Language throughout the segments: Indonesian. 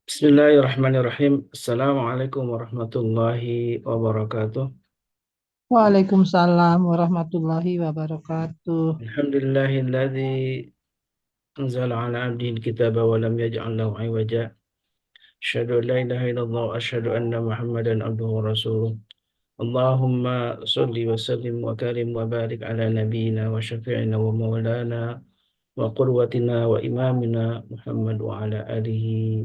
Bismillahirrahmanirrahim. Assalamualaikum warahmatullahi wabarakatuh. Waalaikumsalam warahmatullahi wabarakatuh. Alhamdulillahilladzi anzala ala abdihi alkitaba wa lam yaj'al lahu iwaja. Asyhadu an la ilaha illallah wa asyhadu anna Muhammadan abduhu wa rasuluh. Allahumma shalli wa sallim wa karim wa barik ala nabiyyina wa syafi'ina wa maulana wa qurwatina wa imamina Muhammad wa ala alihi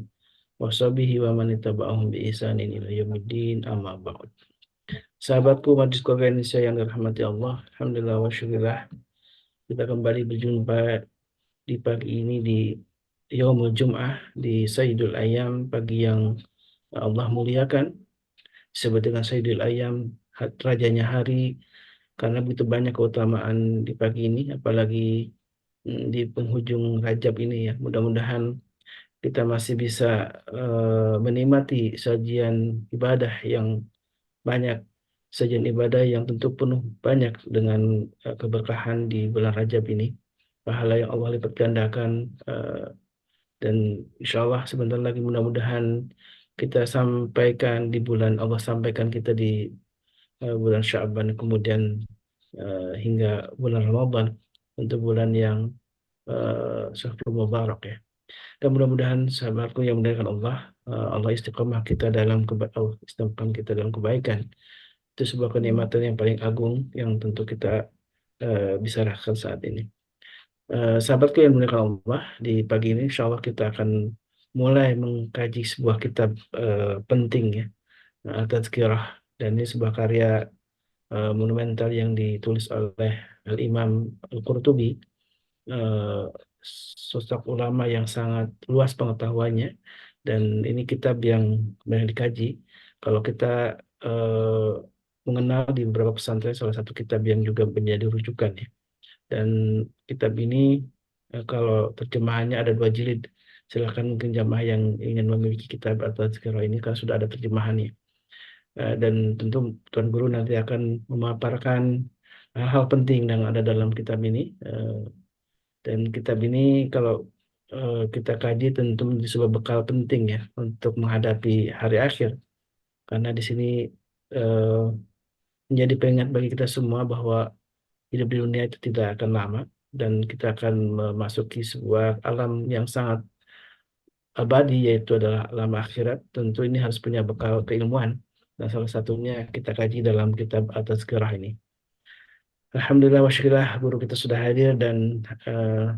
wa sahbihi wa man ittaba'ahum bi ihsanin ila yaumiddin amma ba'd. Sahabatku Majlis Keluarga Indonesia yang dirahmati Allah, Alhamdulillah wa syukurillah. Kita kembali berjumpa di pagi ini di Yaumul Jum'ah, di Sayyidul Ayyam, pagi yang Allah muliakan. Disebut dengan Sayyidul Ayyam, rajanya hari, karena begitu banyak keutamaan di pagi ini, apalagi di penghujung Rajab ini ya. Mudah-mudahan kita masih bisa menikmati sajian ibadah yang banyak, sajian ibadah yang tentu penuh banyak dengan keberkahan di bulan Rajab ini, pahala yang Allah lipat gandakan, dan insya Allah sebentar lagi mudah-mudahan kita sampaikan di bulan, Allah sampaikan kita di bulan Sya'ban, kemudian hingga bulan Ramadan, untuk bulan yang syahrul mubarak ya. Dan mudah-mudahan sahabatku yang muliakan Allah, Allah istiqomah kita dalam Allah istiqomah kita dalam kebaikan. Itu sebuah kenikmatan yang paling agung yang tentu kita bisa rasakan saat ini. Sahabatku yang dimuliakan Allah, di pagi ini insya Allah kita akan mulai mengkaji sebuah kitab penting ya, Tazkirah. Dan ini sebuah karya monumental yang ditulis oleh Al-Imam Al-Qurtubi, eh, sosok ulama yang sangat luas pengetahuannya. Dan ini kitab yang banyak dikaji. Kalau kita eh, mengenal di beberapa pesantren, salah satu kitab yang juga menjadi rujukan ya. Dan kitab ini kalau terjemahannya ada 2 jilid. Silakan mungkin jamaah yang ingin memiliki kitab atau Tazkirah ini kan sudah ada terjemahannya. Dan tentu Tuan Guru nanti akan memaparkan hal-hal penting yang ada dalam kitab ini. Dan kitab ini kalau kita kaji tentu menjadi sebuah bekal penting ya untuk menghadapi hari akhir. Karena di sini eh, menjadi pengingat bagi kita semua bahwa hidup di dunia itu tidak akan lama, dan kita akan memasuki sebuah alam yang sangat abadi, yaitu adalah alam akhirat. Tentu ini harus punya bekal keilmuan. Nah, salah satunya kita kaji dalam kitab At-Tazkirah ini. Alhamdulillah wa syukurillah, guru kita sudah hadir, dan eh,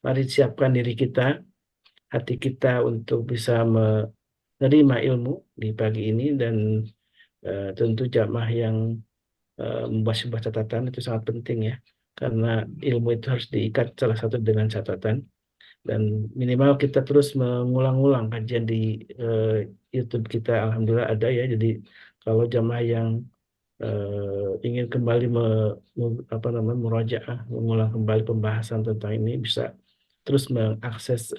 mari siapkan diri kita, hati kita untuk bisa menerima ilmu di pagi ini. Dan tentu jamaah yang membuat sebuah catatan itu sangat penting ya, karena ilmu itu harus diikat salah satu dengan catatan. Dan minimal kita terus mengulang-ulang kajian di eh, YouTube kita, alhamdulillah ada ya. Jadi kalau jamaah yang ingin kembali apa namanya murojaah, mengulang kembali pembahasan tentang ini, bisa terus mengakses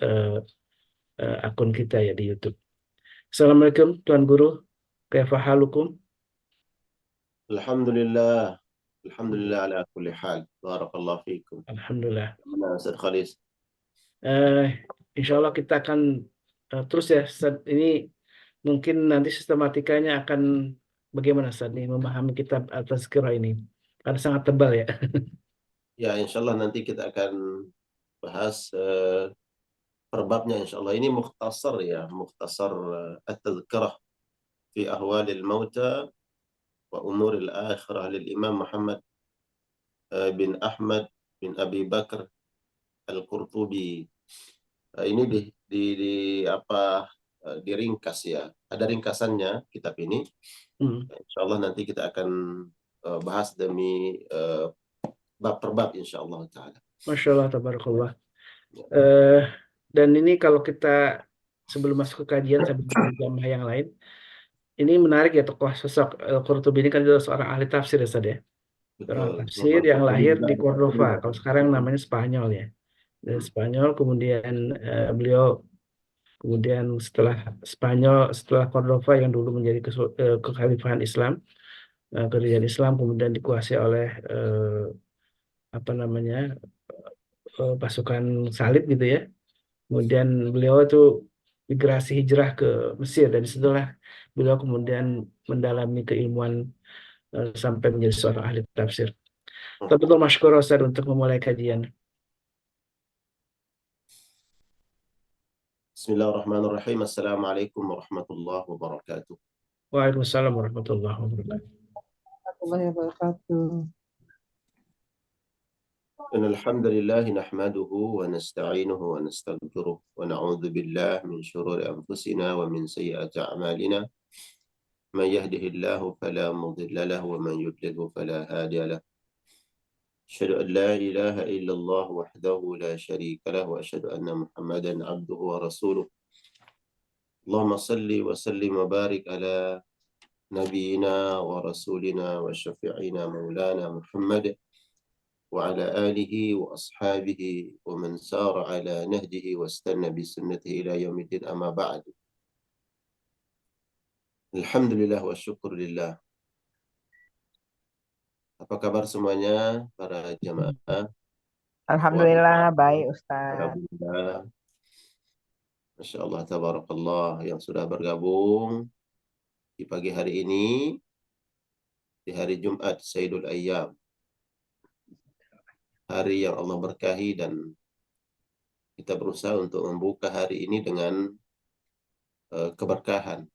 akun kita ya di YouTube. Assalamualaikum Tuan Guru, kaifa halukum? Alhamdulillah, Alhamdulillah ala kulli hal. Barakallahu fiikum. Alhamdulillah. Mana Ustaz Khalis? Eh, Insya Allah kita akan terus ya, Ustaz. Ini mungkin nanti sistematikanya akan bagaimana Ustaz nih memahami kitab At-Tazkirah ini, karena sangat tebal ya. Ya, insyaallah nanti kita akan bahas per babnya insyaallah. Ini mukhtasar ya, mukhtasar at-tadhkirah fi ahwalil mauta wa umuril akhirah lil Imam Muhammad bin Ahmad bin Abi Bakar Al-Qurtubi. Ini di apa diringkas ya. Ada ringkasannya kitab ini. Hmm. Insyaallah nanti kita akan bahas demi bab per bab insyaallah taala. Masya Allah, tabarakallah. Eh, dan ini kalau kita sebelum masuk ke kajian sambil dengan jamaah yang lain, ini menarik ya, tokoh sosok Al-Qurtubi ini kan adalah seorang ahli tafsir ya Ustaz ya. Seorang Betul. tafsir yang lahir di Cordova, kalau sekarang namanya Spanyol ya. Dari Spanyol, kemudian beliau kemudian setelah Spanyol, setelah Cordova yang dulu menjadi kekhalifahan Islam, kerajaan Islam kemudian dikuasai oleh apa namanya pasukan salib gitu ya. Kemudian beliau itu migrasi hijrah ke Mesir, dan disitulah beliau kemudian mendalami keilmuan sampai menjadi seorang ahli tafsir. Tafadhol masykur Ustaz untuk memulai kajian. Bismillahirrahmanirrahim. Assalamualaikum warahmatullahi wabarakatuh. Waalaikumsalam warahmatullahi wabarakatuh. Warahmatullahi wabarakatuh. إن الحمد لله نحمده ونستعينه ونستغفره ونعوذ بالله من شرور أنفسنا ومن سيئات أعمالنا من يهده الله فلا مضل له ومن يضلل فلا هادي له أشهد أن لا إله إلا الله وحده لا شريك له وأشهد أن محمدا عبده ورسوله اللهم صل وسلم وبارك على نبينا ورسولنا وشفيعنا مولانا محمد وعلى آله وأصحابه ومن سار على نهجه واستنى بسنته إلى يوم الدين أما بعد. Alhamdulillah wa syukur lillah. Apa kabar semuanya para jamaah? Alhamdulillah baik Para Ustaz. bunda, Masya Allah, tabarakallah, yang sudah bergabung di pagi hari ini, di hari Jumat Sayyidul Ayyam, hari yang Allah berkahi, dan kita berusaha untuk membuka hari ini dengan keberkahan,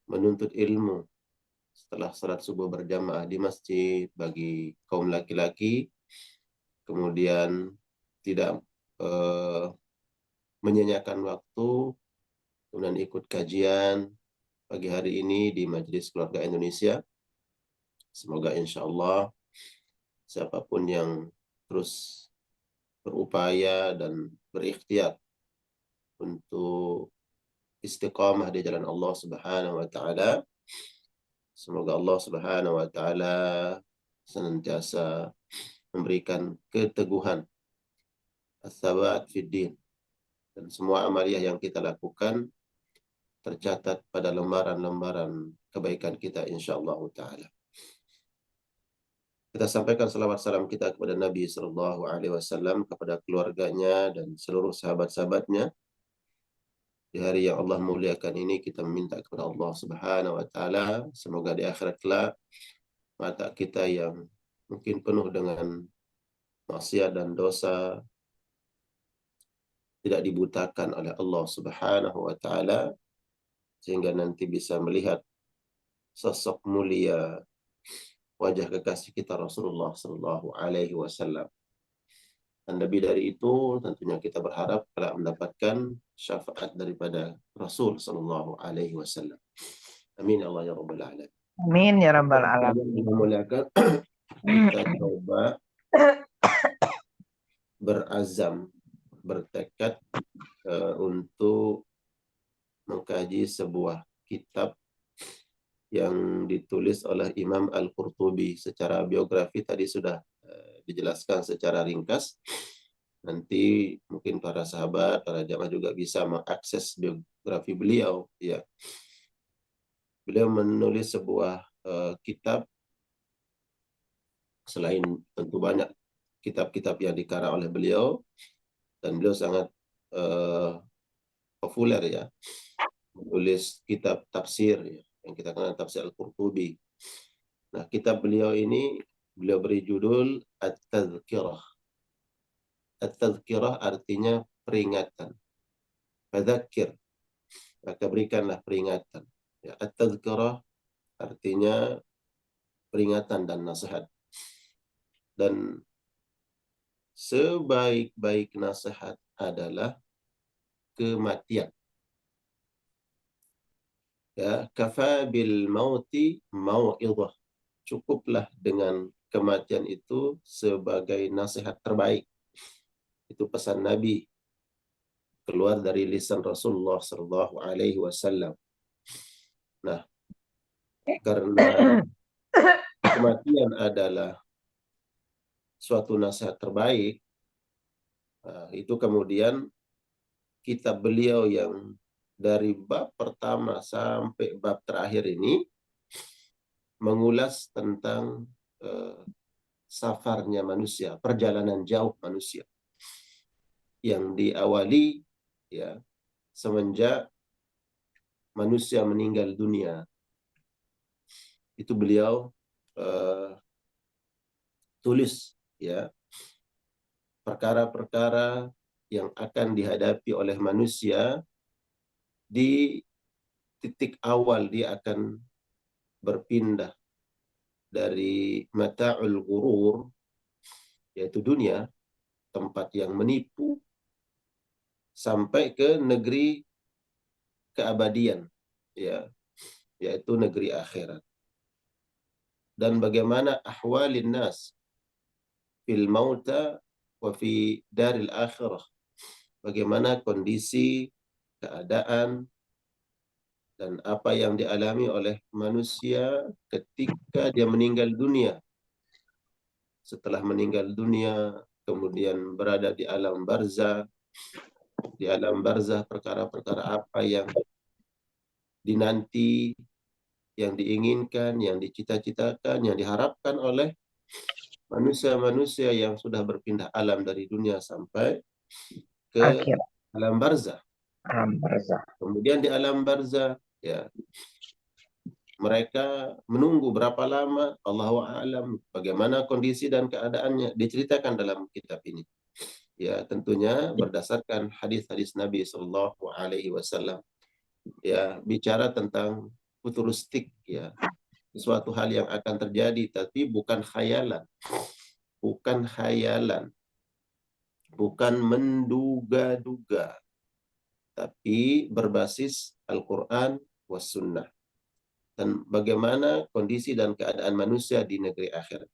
menuntut ilmu setelah salat subuh berjamaah di masjid bagi kaum laki-laki, kemudian tidak menyanyiakan waktu, kemudian ikut kajian pagi hari ini di Majelis Keluarga Indonesia. Semoga insya Allah siapapun yang terus berupaya dan berikhtiar untuk istiqamah di jalan Allah Subhanahu wa Ta'ala, semoga Allah Subhanahu wa Ta'ala senantiasa memberikan keteguhan, as-sabat fid din, dan semua amaliyah yang kita lakukan tercatat pada lembaran-lembaran kebaikan kita insyaallah ta'ala. Kita sampaikan salawat salam kita kepada Nabi sallallahu alaihi wasallam, kepada keluarganya dan seluruh sahabat-sahabatnya. Di hari yang Allah muliakan ini kita meminta kepada Allah Subhanahu wa Ta'ala, semoga di akhirat kelak mata kita yang mungkin penuh dengan maksiat dan dosa tidak dibutakan oleh Allah Subhanahu wa Ta'ala, sehingga nanti bisa melihat sosok mulia wajah kekasih kita Rasulullah sallallahu alaihi wasallam. Dan lebih dari itu tentunya kita berharap telah mendapatkan syafaat daripada Rasul sallallahu alaihi wasallam. Amin ya Allah ya rabbal alamin. Amin ya rabbal alamin. Memuliakan, kita coba berazam, bertekad untuk mengkaji sebuah kitab yang ditulis oleh Imam Al-Qurtubi. Secara biografi tadi sudah dijelaskan secara ringkas. Nanti mungkin para sahabat, para jamaah juga bisa mengakses biografi beliau. Ya, beliau menulis sebuah kitab, selain tentu banyak kitab-kitab yang dikarang oleh beliau, dan beliau sangat populer ya, menulis kitab tafsir ya, yang kita kenal tafsir Al-Qurtubi. Nah, kitab beliau ini beliau beri judul At-Tadhkirah. At-Tadhkirah artinya peringatan. Fadzakir, maka berikanlah peringatan. Ya, At-Tadhkirah artinya peringatan dan nasihat. Dan sebaik-baik nasihat adalah kematian. Ya, kafa bil mauti mau'idhah. Cukuplah dengan kematian itu sebagai nasihat terbaik. Itu pesan Nabi keluar dari lisan Rasulullah sallallahu alaihi wasallam. Nah, karena kematian adalah suatu nasihat terbaik, itu kemudian kitab beliau yang dari bab pertama sampai bab terakhir ini mengulas tentang safarnya manusia, perjalanan jauh manusia, yang diawali ya semenjak manusia meninggal dunia. Itu beliau tulis ya perkara-perkara yang akan dihadapi oleh manusia di titik awal dia akan berpindah dari mata'ul ghurur, yaitu dunia, tempat yang menipu, sampai ke negeri keabadian, ya, yaitu negeri akhirat. Dan bagaimana ahwalin nas fil mauta wa fi daril akhirah. Bagaimana kondisi, keadaan, dan apa yang dialami oleh manusia ketika dia meninggal dunia. Setelah meninggal dunia, kemudian berada di alam barzah. Di alam barzah perkara-perkara apa yang dinanti, yang diinginkan, yang dicita-citakan, yang diharapkan oleh manusia-manusia yang sudah berpindah alam dari dunia sampai ke Akhir alam barzah. alam barzah. Kemudian di alam barzah, ya, mereka menunggu berapa lama, Allahu a'lam, bagaimana kondisi dan keadaannya, diceritakan dalam kitab ini. Ya, tentunya berdasarkan hadis-hadis Nabi Sallallahu Alaihi Wasallam. Ya, bicara tentang futuristik, ya, sesuatu hal yang akan terjadi, tapi bukan khayalan, bukan menduga-duga, tapi berbasis Al-Quran was Sunnah. Dan bagaimana kondisi dan keadaan manusia di negeri akhirat.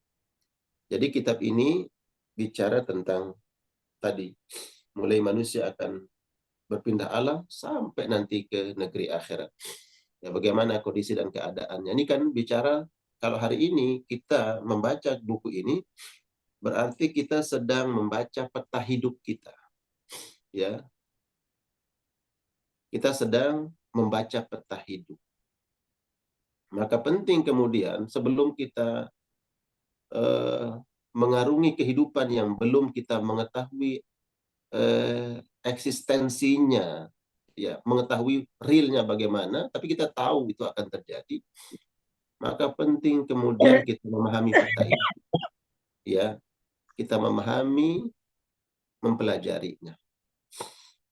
Jadi kitab ini bicara tentang tadi, mulai manusia akan berpindah alam sampai nanti ke negeri akhirat. Ya, bagaimana kondisi dan keadaannya. Ini kan bicara, kalau hari ini kita membaca buku ini, berarti kita sedang membaca peta hidup kita. Ya, kita sedang membaca peta hidup. Maka penting kemudian sebelum kita mengarungi kehidupan yang belum kita mengetahui eksistensinya, ya, mengetahui realnya bagaimana, tapi kita tahu itu akan terjadi, maka penting kemudian kita memahami peta itu, ya, kita memahami, mempelajarinya,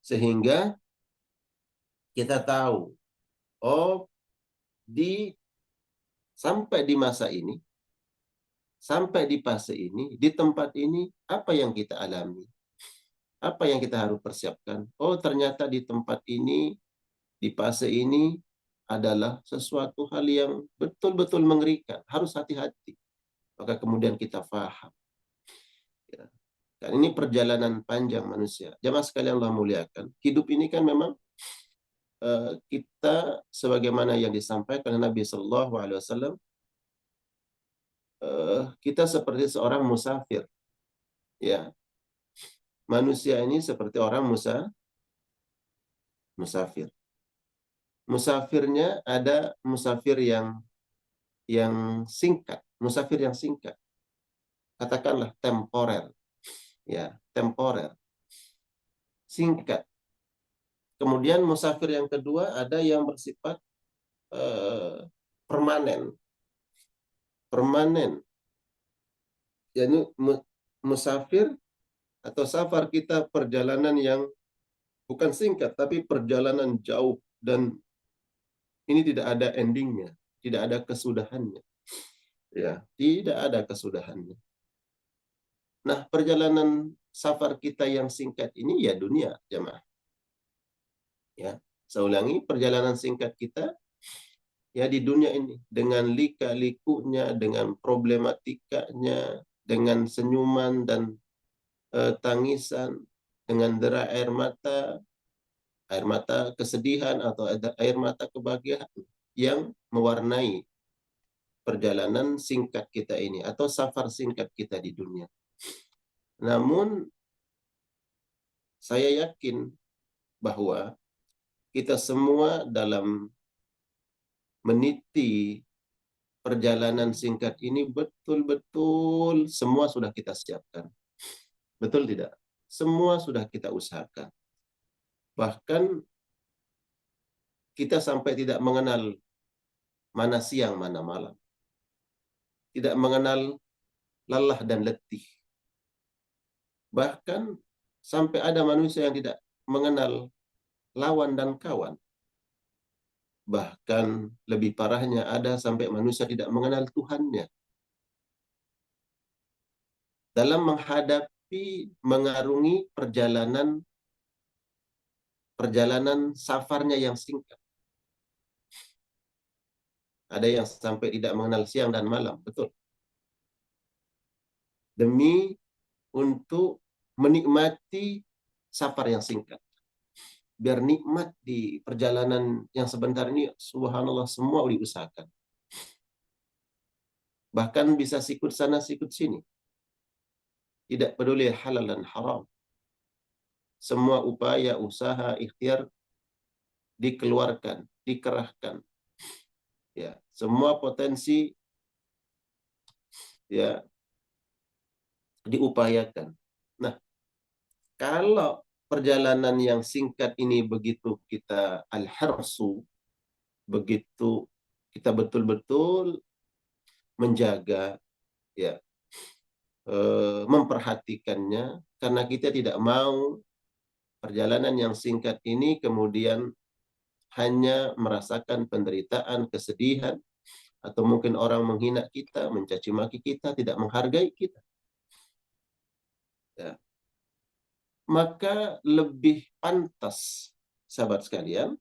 sehingga kita tahu, oh, sampai di masa ini, sampai di fase ini, di tempat ini, apa yang kita alami, apa yang kita harus persiapkan. Oh, ternyata di tempat ini, di fase ini adalah sesuatu hal yang betul-betul mengerikan. Harus hati-hati. Maka kemudian kita faham. Ya. Dan ini perjalanan panjang manusia. Jamaah sekalian Allah muliakan. Hidup ini kan memang kita sebagaimana yang disampaikan oleh Nabi Shallallahu Alaihi Wasallam, kita seperti seorang musafir. Ya, manusia ini seperti orang musafir. Musafirnya ada musafir yang singkat, musafir yang singkat. Katakanlah temporer. Ya, temporer. Singkat. Kemudian musafir yang kedua ada yang bersifat permanen. Permanen. Jadi musafir atau safar kita perjalanan yang bukan singkat, tapi perjalanan jauh, dan ini tidak ada endingnya, tidak ada kesudahannya. Ya, tidak ada kesudahannya. Nah, perjalanan safar kita yang singkat ini ya dunia, jemaah. Ya, saya ulangi, perjalanan singkat kita ya di dunia ini, dengan lika-likunya, dengan problematikanya, dengan senyuman dan tangisan, dengan derai air mata kesedihan atau air mata kebahagiaan yang mewarnai perjalanan singkat kita ini atau safar singkat kita di dunia. Namun saya yakin bahwa kita semua dalam meniti perjalanan singkat ini betul-betul semua sudah kita siapkan. Betul tidak? Semua sudah kita usahakan. Bahkan kita sampai tidak mengenal mana siang, mana malam. Tidak mengenal lelah dan letih. Bahkan sampai ada manusia yang tidak mengenal lawan dan kawan. Bahkan lebih parahnya ada sampai manusia tidak mengenal Tuhannya. Dalam mengarungi perjalanan safarnya yang singkat. Ada yang sampai tidak mengenal siang dan malam, betul. Demi untuk menikmati safar yang singkat. Biar nikmat di perjalanan yang sebentar ini, subhanallah, semua diusahakan. Bahkan bisa sikut sana, sikut sini. Tidak peduli halal dan haram. Semua upaya, usaha, ikhtiar dikeluarkan, dikerahkan. Ya, semua potensi ya diupayakan. Nah, kalau perjalanan yang singkat ini begitu kita al-harsu, begitu kita betul-betul menjaga, ya, memperhatikannya, karena kita tidak mau perjalanan yang singkat ini kemudian hanya merasakan penderitaan, kesedihan, atau mungkin orang menghina kita, mencaci maki kita, tidak menghargai kita. Ya. Maka lebih pantas, sahabat sekalian,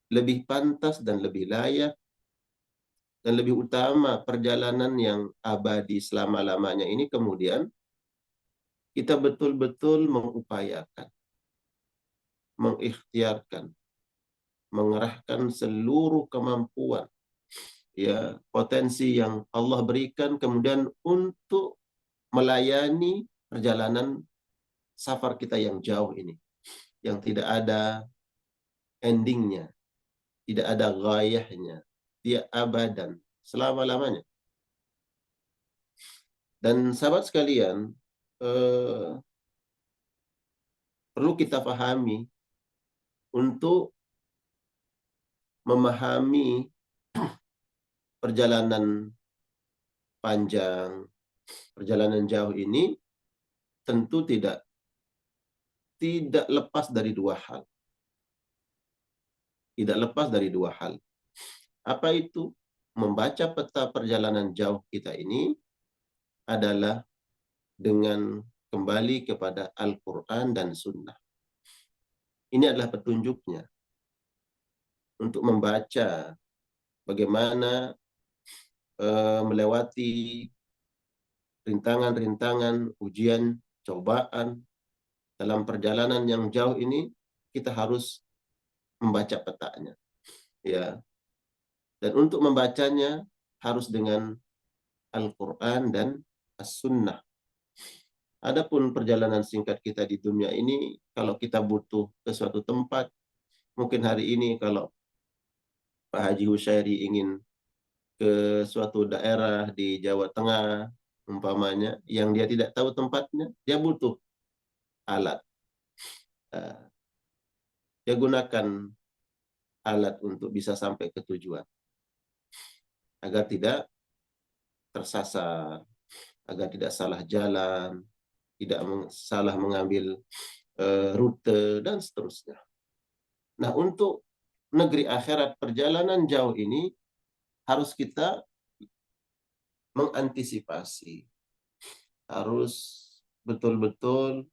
lebih pantas dan lebih layak dan lebih utama perjalanan yang abadi selama-lamanya ini kemudian kita betul-betul mengupayakan, mengikhtiarkan, mengerahkan seluruh kemampuan, ya, potensi yang Allah berikan kemudian untuk melayani perjalanan safar kita yang jauh ini, yang tidak ada endingnya, tidak ada gayahnya, dia abadan, selama-lamanya. Dan sahabat sekalian, perlu kita pahami untuk memahami perjalanan panjang, perjalanan jauh ini tentu tidak lepas dari dua hal. Tidak lepas dari dua hal. Apa itu? Membaca peta perjalanan jauh kita ini adalah dengan kembali kepada Al-Quran dan Sunnah. Ini adalah petunjuknya untuk membaca bagaimana melewati rintangan-rintangan, ujian, cobaan dalam perjalanan yang jauh ini. Kita harus membaca petanya, ya. Dan untuk membacanya harus dengan Al-Quran dan As-Sunnah. Adapun perjalanan singkat kita di dunia ini, kalau kita butuh ke suatu tempat, mungkin hari ini kalau Pak Haji Husyairi ingin ke suatu daerah di Jawa Tengah, umpamanya, yang dia tidak tahu tempatnya, dia butuh alat. Dia gunakan alat untuk bisa sampai ke tujuan. Agar tidak tersasar, agar tidak salah jalan, tidak salah mengambil rute, dan seterusnya. Nah, untuk negeri akhirat, perjalanan jauh ini harus kita mengantisipasi. Harus betul-betul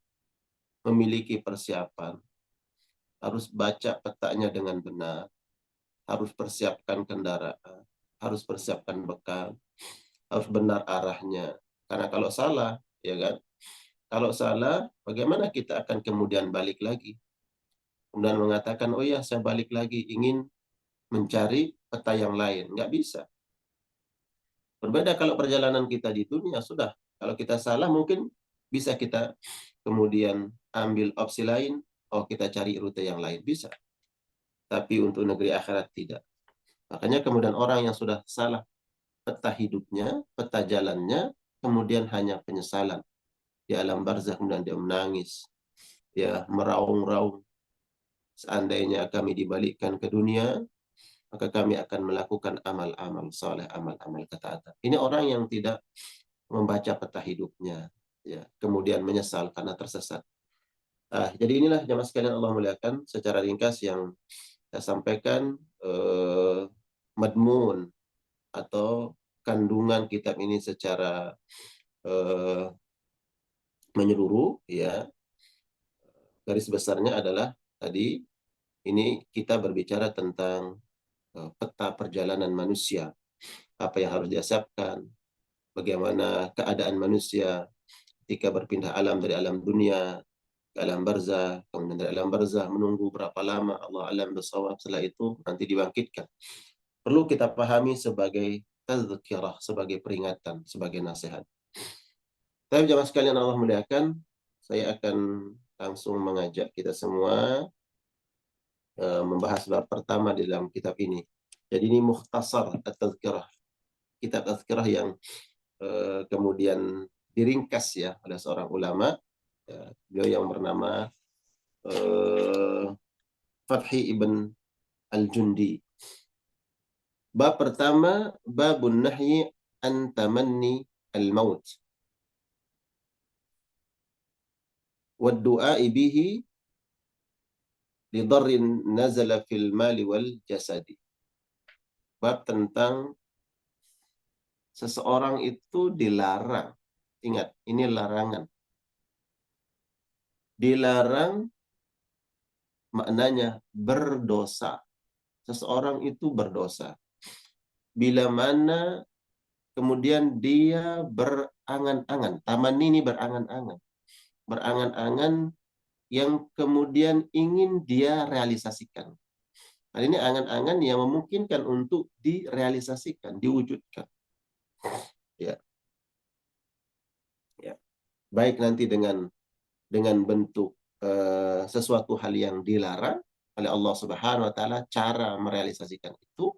memiliki persiapan. Harus baca petanya dengan benar. Harus persiapkan kendaraan. Harus persiapkan bekal. Harus benar arahnya. Karena kalau salah, ya kan? Kalau salah, bagaimana kita akan kemudian balik lagi? Kemudian mengatakan, oh ya, saya balik lagi, ingin mencari peta yang lain. Nggak bisa. Berbeda kalau perjalanan kita di dunia, sudah. Kalau kita salah, mungkin bisa kita kemudian ambil opsi lain, oh kita cari rute yang lain, bisa. Tapi untuk negeri akhirat tidak. Makanya kemudian orang yang sudah salah peta hidupnya, peta jalannya, kemudian hanya penyesalan. Di alam barzakh kemudian dia menangis, ya meraung-raung, Seandainya kami dibalikkan ke dunia, maka kami akan melakukan amal-amal saleh, amal-amal ketaatan. Ini orang yang tidak membaca peta hidupnya, ya, kemudian menyesal karena tersesat. Jadi inilah jamaah sekalian Allah muliakan, secara ringkas yang saya sampaikan madmun atau kandungan kitab ini secara menyeluruh, ya. Garis besarnya adalah tadi ini kita berbicara tentang peta perjalanan manusia, apa yang harus disiapkan, bagaimana keadaan manusia ketika berpindah alam dari alam dunia ke alam barzah, kemudian dari alam barzah menunggu berapa lama, Allah alam bisawab, setelah itu nanti dibangkitkan. Perlu kita pahami sebagai tazkirah, sebagai peringatan, sebagai nasihat. Tapi jamaah sekalian Allah muliakan, saya akan langsung mengajak kita semua membahas bab pertama di dalam kitab ini. Jadi ini mukhtasar at-tazkirah, kitab tazkirah yang kemudian diringkas ya oleh seorang ulama, beliau yang bernama Fathi ibn al-Jundi. Bab pertama, babun nahyi an tamanni al-maut wa du'ai bihi li darrin nazala fil mali wal jasadi. Bab tentang seseorang itu dilarang. Ingat, ini larangan. Dilarang maknanya berdosa. Seseorang itu berdosa. Bila mana kemudian dia berangan-angan. Taman ini berangan-angan. Berangan-angan yang kemudian ingin dia realisasikan. Nah, ini angan-angan yang memungkinkan untuk direalisasikan, diwujudkan. Ya. Ya. Baik nanti dengan bentuk sesuatu hal yang dilarang oleh Allah Subhanahu wa taala, cara merealisasikan itu,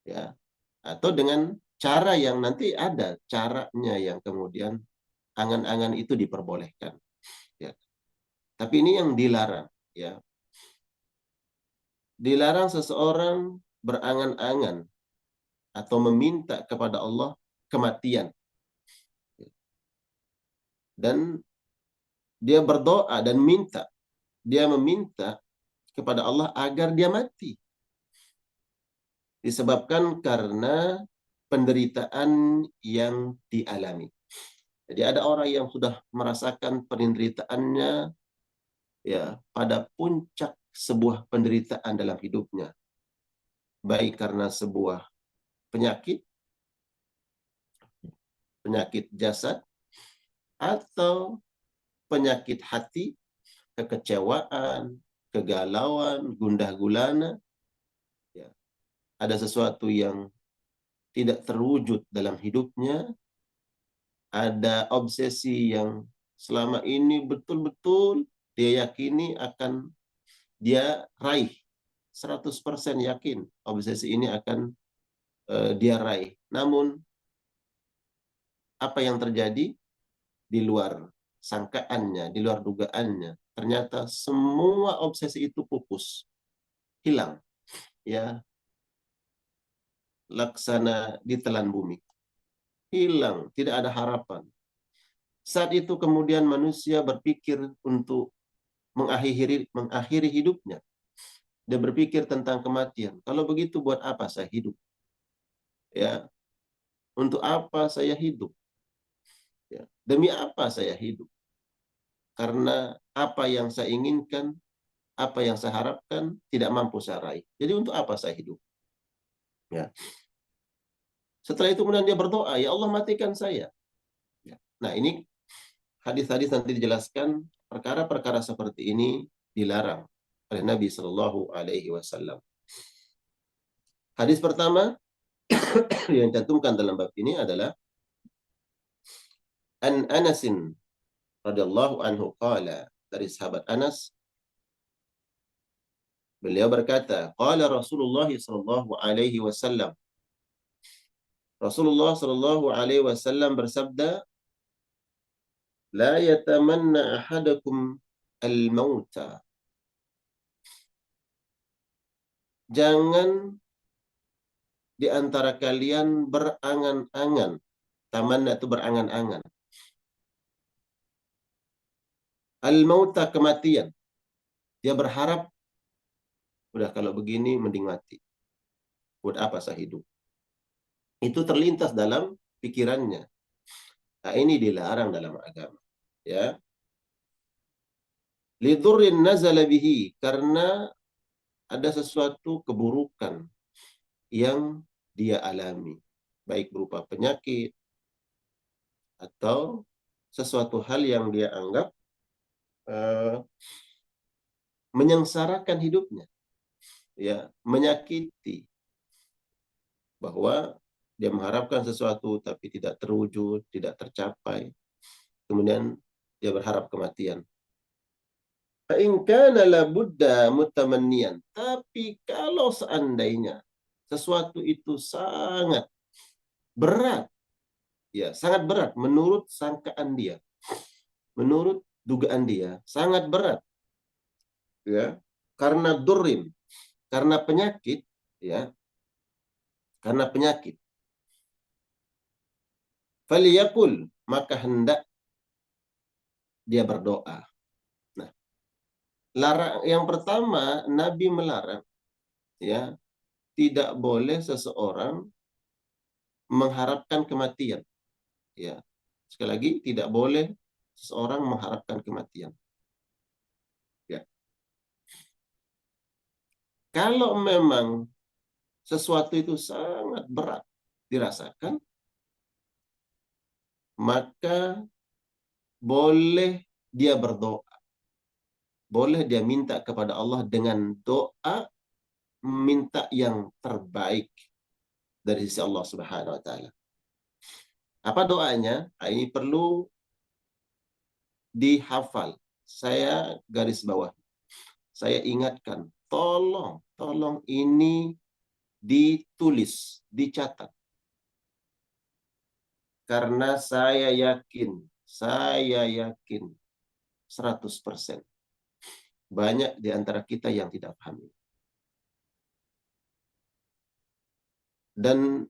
ya, atau dengan cara yang nanti ada caranya yang kemudian angan-angan itu diperbolehkan, ya. Tapi ini yang dilarang, ya. Dilarang seseorang berangan-angan atau meminta kepada Allah kematian, dan dia berdoa dan meminta kepada Allah agar dia mati, disebabkan karena penderitaan yang dialami. Jadi ada orang yang sudah merasakan penderitaannya, ya, pada puncak sebuah penderitaan dalam hidupnya, baik karena sebuah penyakit jasad atau penyakit hati, kekecewaan, kegalauan, gundah gulana, ya. Ada sesuatu yang tidak terwujud dalam hidupnya, ada obsesi yang selama ini betul-betul dia yakini akan dia raih, 100% yakin obsesi ini akan dia raih. Namun apa yang terjadi di luar sangkaannya, di luar dugaannya, ternyata semua obsesi itu pupus, hilang, ya, laksana ditelan bumi, hilang, tidak ada harapan. Saat itu kemudian manusia berpikir untuk mengakhiri hidupnya. Dia berpikir tentang kematian. Kalau begitu buat apa saya hidup? Ya, untuk apa saya hidup? Ya, demi apa saya hidup? Karena apa yang saya inginkan, apa yang saya harapkan tidak mampu saya raih. Jadi untuk apa saya hidup? Ya. Setelah itu kemudian dia berdoa, ya Allah matikan saya. Ya. Nah ini hadis-hadis nanti dijelaskan, perkara-perkara seperti ini dilarang oleh Nabi Shallallahu Alaihi Wasallam. Hadis pertama yang dicantumkan dalam bab ini adalah An Anasin radhiyallahu anhu qala, dari sahabat Anas, beliau berkata, qala Rasulullah sallallahu alaihi wasallam, Rasulullah sallallahu alaihi wasallam bersabda, la yatamanna ahadakum al-mauta jangan di antara kalian berangan-angan. Tamanna itu berangan-angan. Al-mauta, kematian. Dia berharap, udah kalau begini mending mati. Buat apa saya hidup? Itu terlintas dalam pikirannya. Nah, ini dilarang dalam agama. Ya. Lidurrin nazala bihi, karena ada sesuatu keburukan yang dia alami, baik berupa penyakit atau sesuatu hal yang dia anggap menyengsarakan hidupnya, ya, menyakiti, bahwa dia mengharapkan sesuatu tapi tidak terwujud, tidak tercapai, kemudian dia berharap kematian. Fa in kana la budda mutamanniyan, tapi kalau seandainya sesuatu itu sangat berat, ya, sangat berat menurut sangkaan dia, menurut dugaan dia, sangat berat, ya, karena durrin, karena penyakit, ya, karena penyakit. Faliyakul, maka hendak dia berdoa. Nah, yang pertama, Nabi melarang, ya, tidak boleh seseorang mengharapkan kematian. Ya, sekali lagi, tidak boleh seseorang mengharapkan kematian. Ya. Kalau memang sesuatu itu sangat berat dirasakan, maka boleh dia berdoa. Boleh dia minta kepada Allah dengan doa, minta yang terbaik dari sisi Allah Subhanahu wa taala. Apa doanya? Ini perlu dihafal. Saya garis bawah. Saya ingatkan, tolong ini ditulis, dicatat. Karena saya yakin 100% banyak di antara kita yang tidak paham. Dan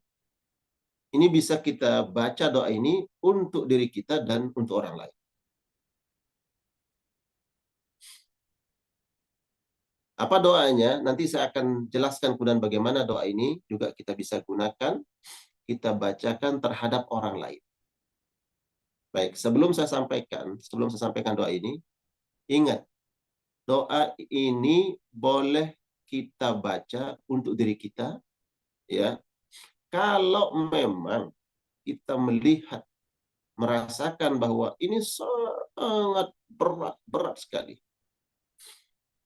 ini bisa kita baca doa ini untuk diri kita dan untuk orang lain. Apa doanya? Nanti saya akan jelaskan kemudian bagaimana doa ini juga kita bisa gunakan, kita bacakan terhadap orang lain. Baik, sebelum saya sampaikan doa ini, ingat, doa ini boleh kita baca untuk diri kita, ya. Kalau memang kita melihat, merasakan bahwa ini sangat berat sekali.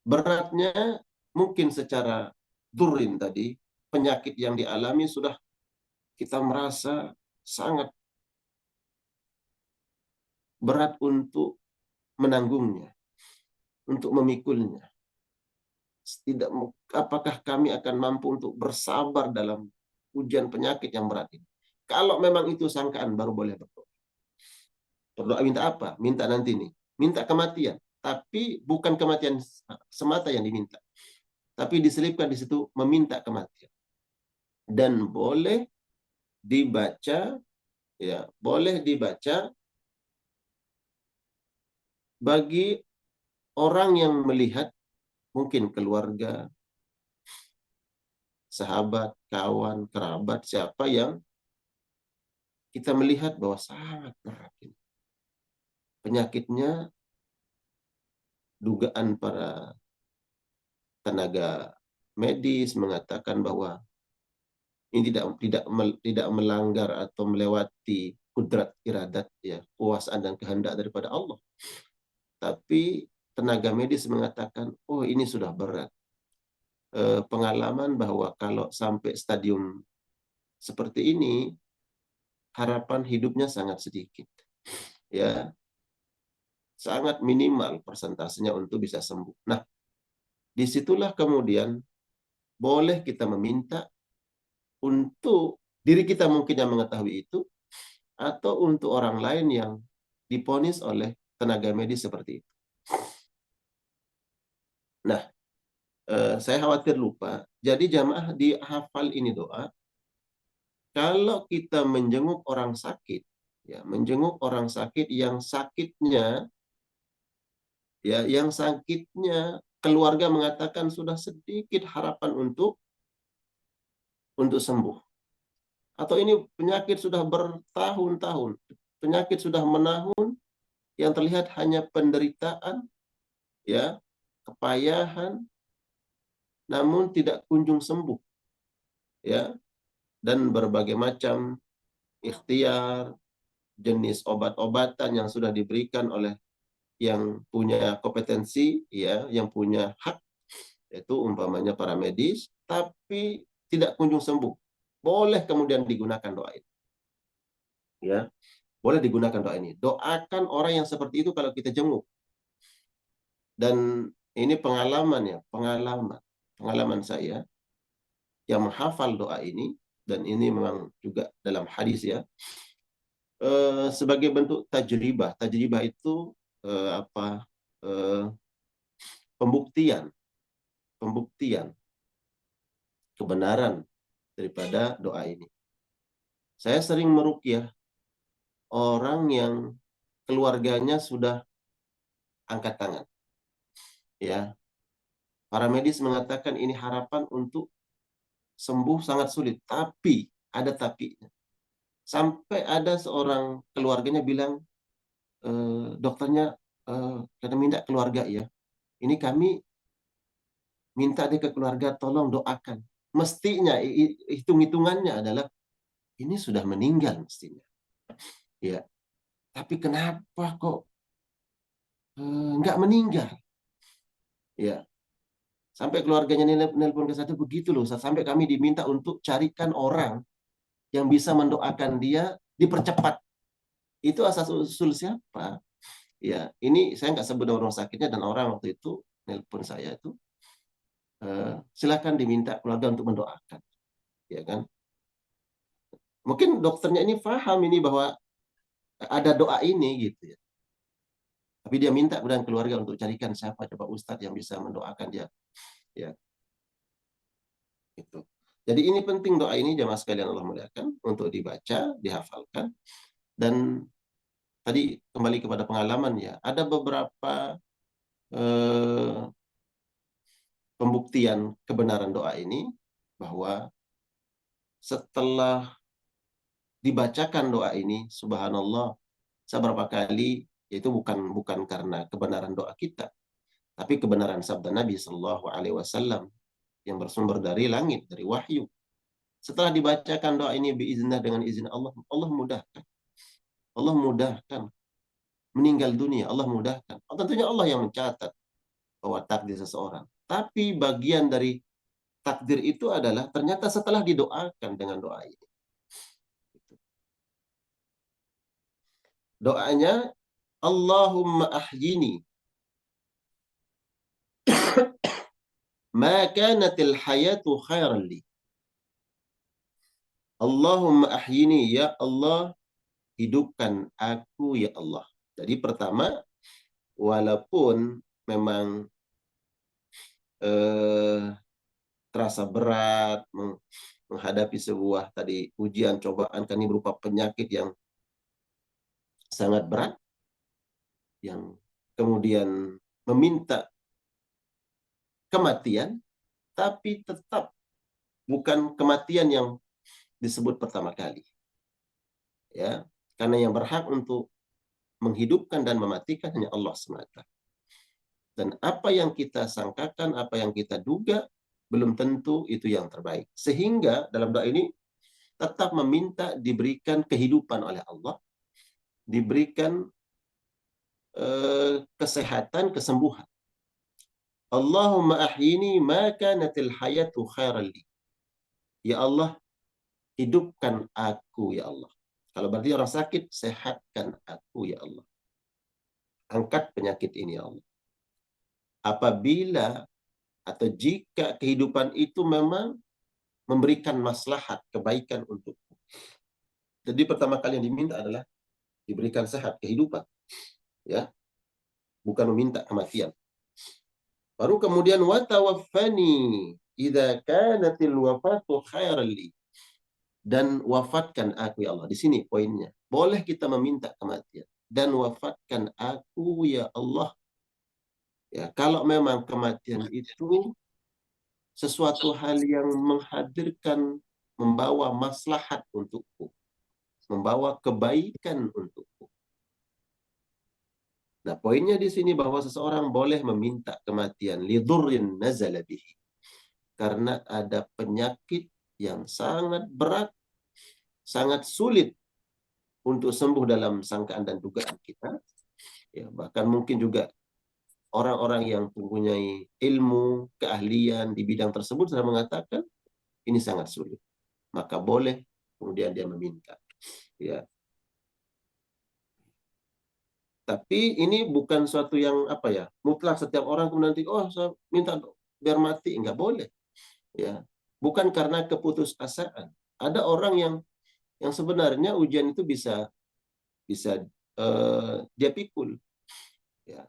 Beratnya mungkin secara durin tadi, penyakit yang dialami sudah kita merasa sangat berat untuk menanggungnya, untuk memikulnya. Apakah kami akan mampu untuk bersabar dalam ujian penyakit yang berat ini? Kalau memang itu sangkaan, baru boleh berdoa. Berdoa minta apa? Minta nanti nih. Minta kematian. Tapi bukan kematian semata yang diminta. Tapi diselipkan di situ meminta kematian. Dan boleh dibaca, ya, boleh dibaca bagi orang yang melihat, mungkin keluarga, sahabat, kawan, kerabat, siapa yang kita melihat bahwa sangat berat ini. Penyakitnya, dugaan para tenaga medis mengatakan bahwa ini tidak melanggar atau melewati kudrat iradat, ya, kuasaan dan kehendak daripada Allah. Tapi tenaga medis mengatakan, oh ini sudah berat. Pengalaman bahwa kalau sampai stadium seperti ini, harapan hidupnya sangat sedikit, ya, sangat minimal persentasenya untuk bisa sembuh. Nah, disitulah kemudian boleh kita meminta untuk diri kita mungkin yang mengetahui itu, atau untuk orang lain yang diponis oleh tenaga medis seperti itu. Nah, Saya khawatir lupa. Jadi jamaah dihafal ini doa. Kalau kita menjenguk orang sakit, ya, menjenguk orang sakit yang sakitnya, ya, yang sakitnya keluarga mengatakan sudah sedikit harapan untuk sembuh. Atau ini penyakit sudah bertahun-tahun, penyakit sudah menahun, yang terlihat hanya penderitaan, ya, kepayahan, namun tidak kunjung sembuh, ya, dan berbagai macam ikhtiar, jenis obat-obatan yang sudah diberikan oleh yang punya kompetensi, ya, yang punya hak, yaitu umpamanya para medis, tapi tidak kunjung sembuh. Boleh kemudian digunakan doa ini, ya, boleh digunakan doa ini. Doakan orang yang seperti itu kalau kita jenguk. Dan ini pengalaman, ya, pengalaman saya yang menghafal doa ini, dan ini memang juga dalam hadis, ya, sebagai bentuk tajribah. Tajribah itu apa? Pembuktian kebenaran daripada doa ini. Saya sering meruqyah orang yang keluarganya sudah angkat tangan, ya. Para medis mengatakan ini harapan untuk sembuh sangat sulit, tapi ada tapinya. Sampai ada seorang keluarganya bilang, dokternya, kata minta keluarga, ya, ini kami minta dia ke keluarga, tolong doakan. Mestinya hitung-hitungannya adalah ini sudah meninggal mestinya, ya. Tapi kenapa kok nggak meninggal, ya? Sampai keluarganya nelpon ke satu, begitu loh, sampai kami diminta untuk carikan orang yang bisa mendoakan dia dipercepat. Itu asas usul siapa? Ya, ini saya nggak sebut orang sakitnya, dan orang waktu itu nelpon saya itu, silakan diminta keluarga untuk mendoakan, ya kan? Mungkin dokternya ini paham ini bahwa ada doa ini, gitu, ya. Tapi dia minta kemudian keluarga untuk carikan siapa coba ustadz yang bisa mendoakan dia, ya. Itu. Jadi ini penting doa ini, jamaah sekalian Allah muliakan, untuk dibaca, dihafalkan. Dan tadi kembali kepada pengalaman, ya, ada beberapa pembuktian kebenaran doa ini, bahwa setelah dibacakan doa ini, subhanallah, seberapa kali, yaitu bukan karena kebenaran doa kita, tapi kebenaran sabda Nabi Shallallahu Alaihi Wasallam yang bersumber dari langit, dari wahyu. Setelah dibacakan doa ini biiznillah, dengan izin Allah, Allah mudahkan meninggal dunia, Allah mudahkan. Tentunya Allah yang mencatat bahwa takdir seseorang. Tapi bagian dari takdir itu adalah ternyata setelah didoakan dengan doa ini. Doanya, Allahumma ahyini ma kanatil hayatu khairan li. Allahumma ahyini, ya Allah, hidupkan aku, ya Allah. Jadi pertama, walaupun memang terasa berat menghadapi sebuah tadi ujian, cobaan, kan ini berupa penyakit yang sangat berat, yang kemudian meminta kematian, tapi tetap bukan kematian yang disebut pertama kali, ya, karena yang berhak untuk menghidupkan dan mematikan hanya Allah semata. Dan apa yang kita sangkakan, apa yang kita duga, belum tentu itu yang terbaik. Sehingga dalam doa ini tetap meminta diberikan kehidupan oleh Allah, diberikan kesehatan, kesembuhan. Allahumma ahyini ma kanatil hayatu khairan li. Ya Allah, hidupkan aku, ya Allah. Kalau berarti orang sakit, sehatkan aku, ya Allah. Angkat penyakit ini, ya Allah. Apabila atau jika kehidupan itu memang memberikan maslahat, kebaikan untukku. Jadi pertama kali yang diminta adalah diberikan sehat, kehidupan, ya, bukan meminta kematian. Baru kemudian wa tawaffani idza kanatil wafatu khairan li. Dan wafatkan aku ya Allah. Di sini poinnya. Boleh kita meminta kematian. Dan wafatkan aku ya Allah. Ya, kalau memang kematian itu sesuatu hal yang menghadirkan, membawa maslahat untukku, membawa kebaikan untukku. Nah, poinnya di sini bahwa seseorang boleh meminta kematian lidurrin nazala bihi. Karena ada penyakit yang sangat berat, sangat sulit untuk sembuh dalam sangkaan dan dugaan kita. Ya, bahkan mungkin juga orang-orang yang mempunyai ilmu, keahlian di bidang tersebut sudah mengatakan ini sangat sulit. Maka boleh kemudian dia meminta. Ya. Tapi ini bukan suatu yang mutlak setiap orang kemudian nanti saya minta biar mati, enggak boleh. Ya. Bukan karena keputusasaan. Ada orang yang sebenarnya ujian itu bisa dia pikul. Ya.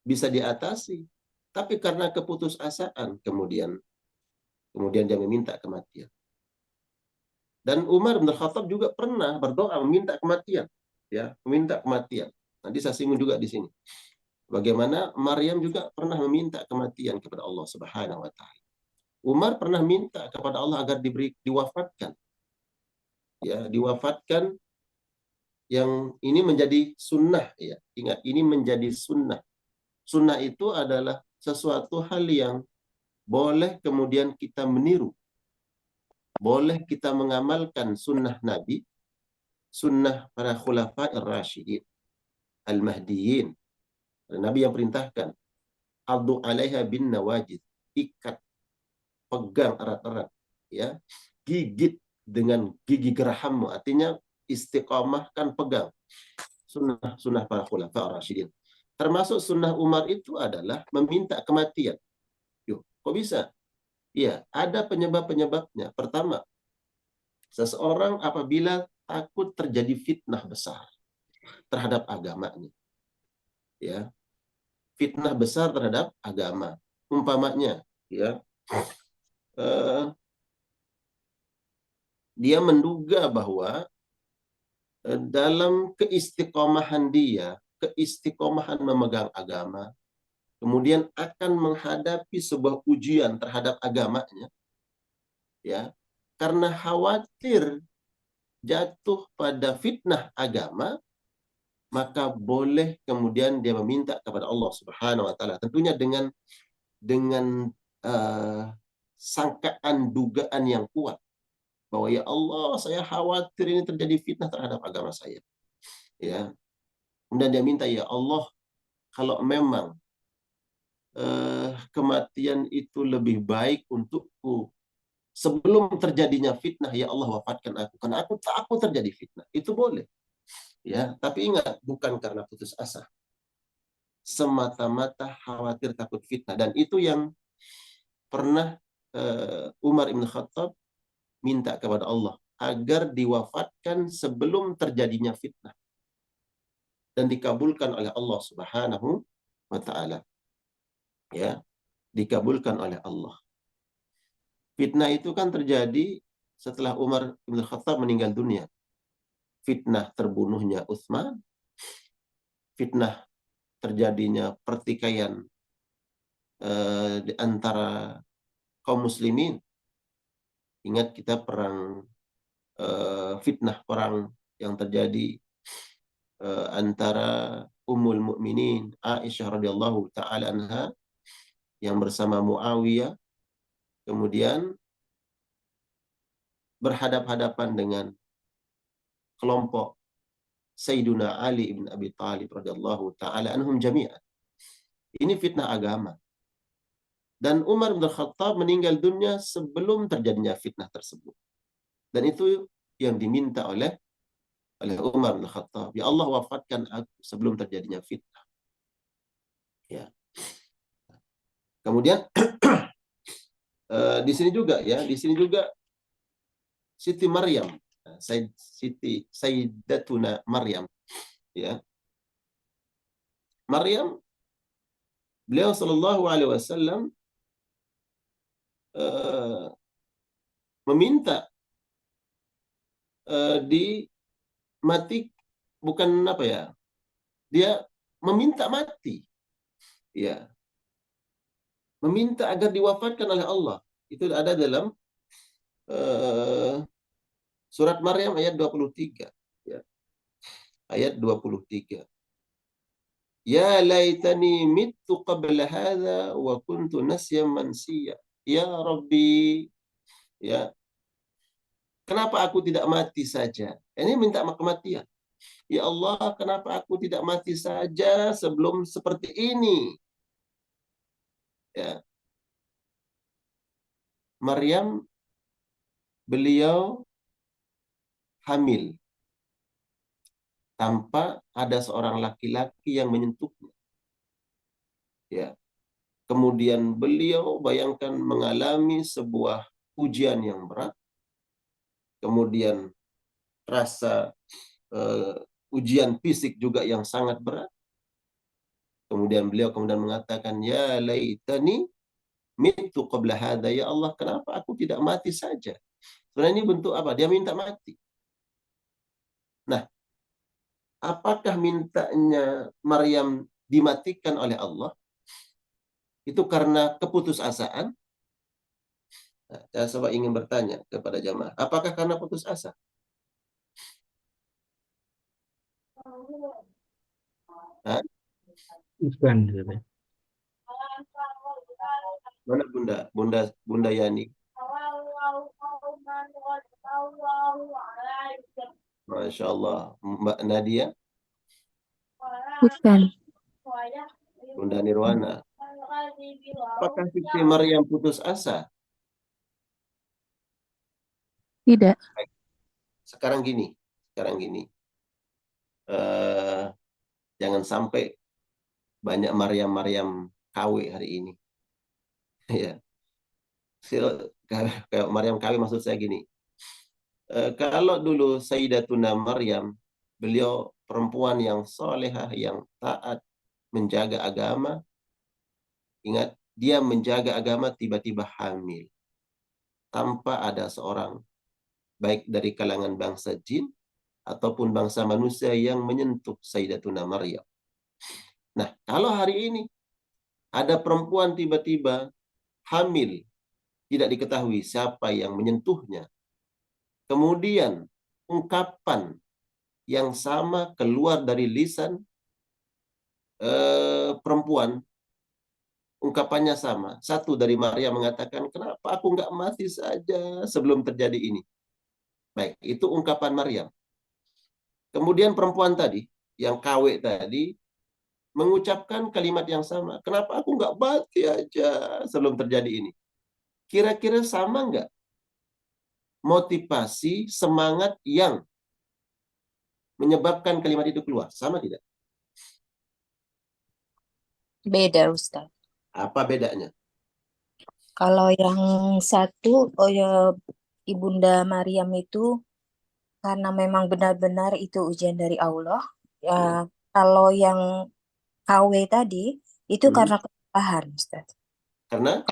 Bisa diatasi. Tapi karena keputusasaan kemudian dia meminta kematian. Dan Umar bin Khattab juga pernah berdoa meminta kematian, ya, meminta kematian. Nanti saya singgung juga di sini. Bagaimana Maryam juga pernah meminta kematian kepada Allah Subhanahu wa taala. Umar pernah minta kepada Allah agar diwafatkan. Ya, diwafatkan, yang ini menjadi sunnah, ya. Ingat, ini menjadi sunnah. Sunnah itu adalah sesuatu hal yang boleh kemudian kita meniru. Boleh kita mengamalkan sunnah Nabi, sunnah para khulafa'ir rasyidin, al-mahdiyin. Nabi yang perintahkan, addu 'alaiha bin nawajid, ikat, pegang erat-erat, ya. Gigit dengan gigi geraham, artinya istiqamahkan, pegang sunnah para khulafa'ir rasyidin. Termasuk sunnah Umar itu adalah meminta kematian. Yuk, kok bisa? Ya, ada penyebab-penyebabnya. Pertama, seseorang apabila takut terjadi fitnah besar terhadap agamanya, ya, fitnah besar terhadap agama, umpamanya, ya, dia menduga bahwa dalam keistiqomahan dia, keistiqomahan memegang agama, kemudian akan menghadapi sebuah ujian terhadap agamanya, ya, karena khawatir jatuh pada fitnah agama, maka boleh kemudian dia meminta kepada Allah Subhanahu wa taala, tentunya dengan sangkaan, dugaan yang kuat bahwa ya Allah, saya khawatir ini terjadi fitnah terhadap agama saya, ya. Kemudian dia minta, ya Allah, kalau memang kematian itu lebih baik untukku sebelum terjadinya fitnah, ya Allah, wafatkan aku karena aku takut terjadi fitnah. Itu boleh, ya. Tapi ingat, bukan karena putus asa, semata-mata khawatir takut fitnah. Dan itu yang pernah Umar bin Khattab minta kepada Allah agar diwafatkan sebelum terjadinya fitnah, dan dikabulkan oleh Allah Subhanahu wa taala. Ya, dikabulkan oleh Allah. Fitnah itu kan terjadi setelah Umar bin Khattab meninggal dunia. Fitnah terbunuhnya Utsman, fitnah terjadinya pertikaian di antara kaum muslimin. Ingat kita perang, fitnah perang yang terjadi antara Ummul Mukminin Aisyah radhiyallahu taala anha yang bersama Muawiyah, kemudian berhadap-hadapan dengan kelompok Sayyiduna Ali ibn Abi Thalib radhiyallahu taala anhum jami'an. Ini fitnah agama. Dan Umar bin Khattab meninggal dunia sebelum terjadinya fitnah tersebut. Dan itu yang diminta oleh Umar bin Khattab. Ya Allah, wafatkan aku sebelum terjadinya fitnah. Ya. Kemudian di sini juga, ya, di sini juga Siti Maryam, Sayyidatuna Maryam, ya. Maryam beliau Sallallahu Alaihi Wasallam meminta dimati, bukan apa ya, dia meminta mati, ya, meminta agar diwafatkan oleh Allah. Itu ada dalam surat Maryam ayat 23, ya, ayat 23. Ya laitani mittu qabla hadha wa kuntu nasyan mansiya. Ya Rabbi, ya, kenapa aku tidak mati saja? Ini minta kematian. Ya Allah, kenapa aku tidak mati saja sebelum seperti ini? Ya. Maryam, beliau hamil tanpa ada seorang laki-laki yang menyentuhnya. Ya. Kemudian beliau bayangkan mengalami sebuah ujian yang berat. Kemudian rasa ujian fisik juga yang sangat berat. Kemudian beliau mengatakan, ya laitani mitu qabla hadha. Ya Allah, kenapa aku tidak mati saja? Sebenarnya ini bentuk apa? Dia minta mati. Nah, apakah mintanya Maryam dimatikan oleh Allah itu karena keputusasaan? Nah, saya coba ingin bertanya kepada jamaah, apakah karena putus asa? Hah? Bukan. Gitu. Mana Bunda Yani? Masya Allah. Mbak Nadia? Bukan. Bunda Nirwana? Apakah Siti Maryam putus asa? Tidak. Sekarang gini. Jangan sampai banyak Maryam KW hari ini. Ya. Kayak Maryam KW maksud saya gini. Kalau dulu Sayyidatuna Maryam, beliau perempuan yang solehah, yang taat, menjaga agama. Ingat, dia menjaga agama tiba-tiba hamil. Tanpa ada seorang, baik dari kalangan bangsa jin, ataupun bangsa manusia yang menyentuh Sayyidatuna Maryam. Nah, kalau hari ini, ada perempuan tiba-tiba hamil, tidak diketahui siapa yang menyentuhnya. Kemudian, ungkapan yang sama keluar dari lisan perempuan, ungkapannya sama. Satu dari Maria mengatakan, kenapa aku nggak mati saja sebelum terjadi ini? Baik, itu ungkapan Maryam. Kemudian perempuan tadi, yang KW tadi, mengucapkan kalimat yang sama. Kenapa aku nggak mati aja sebelum terjadi ini? Kira-kira sama nggak motivasi, semangat yang menyebabkan kalimat itu keluar? Sama tidak? Beda, Ustaz. Apa bedanya? Kalau yang satu, Ibunda Maryam itu karena memang benar-benar itu ujian dari Allah. Ya, kalau yang KW tadi itu karena kesalahan, Ustaz. Karena?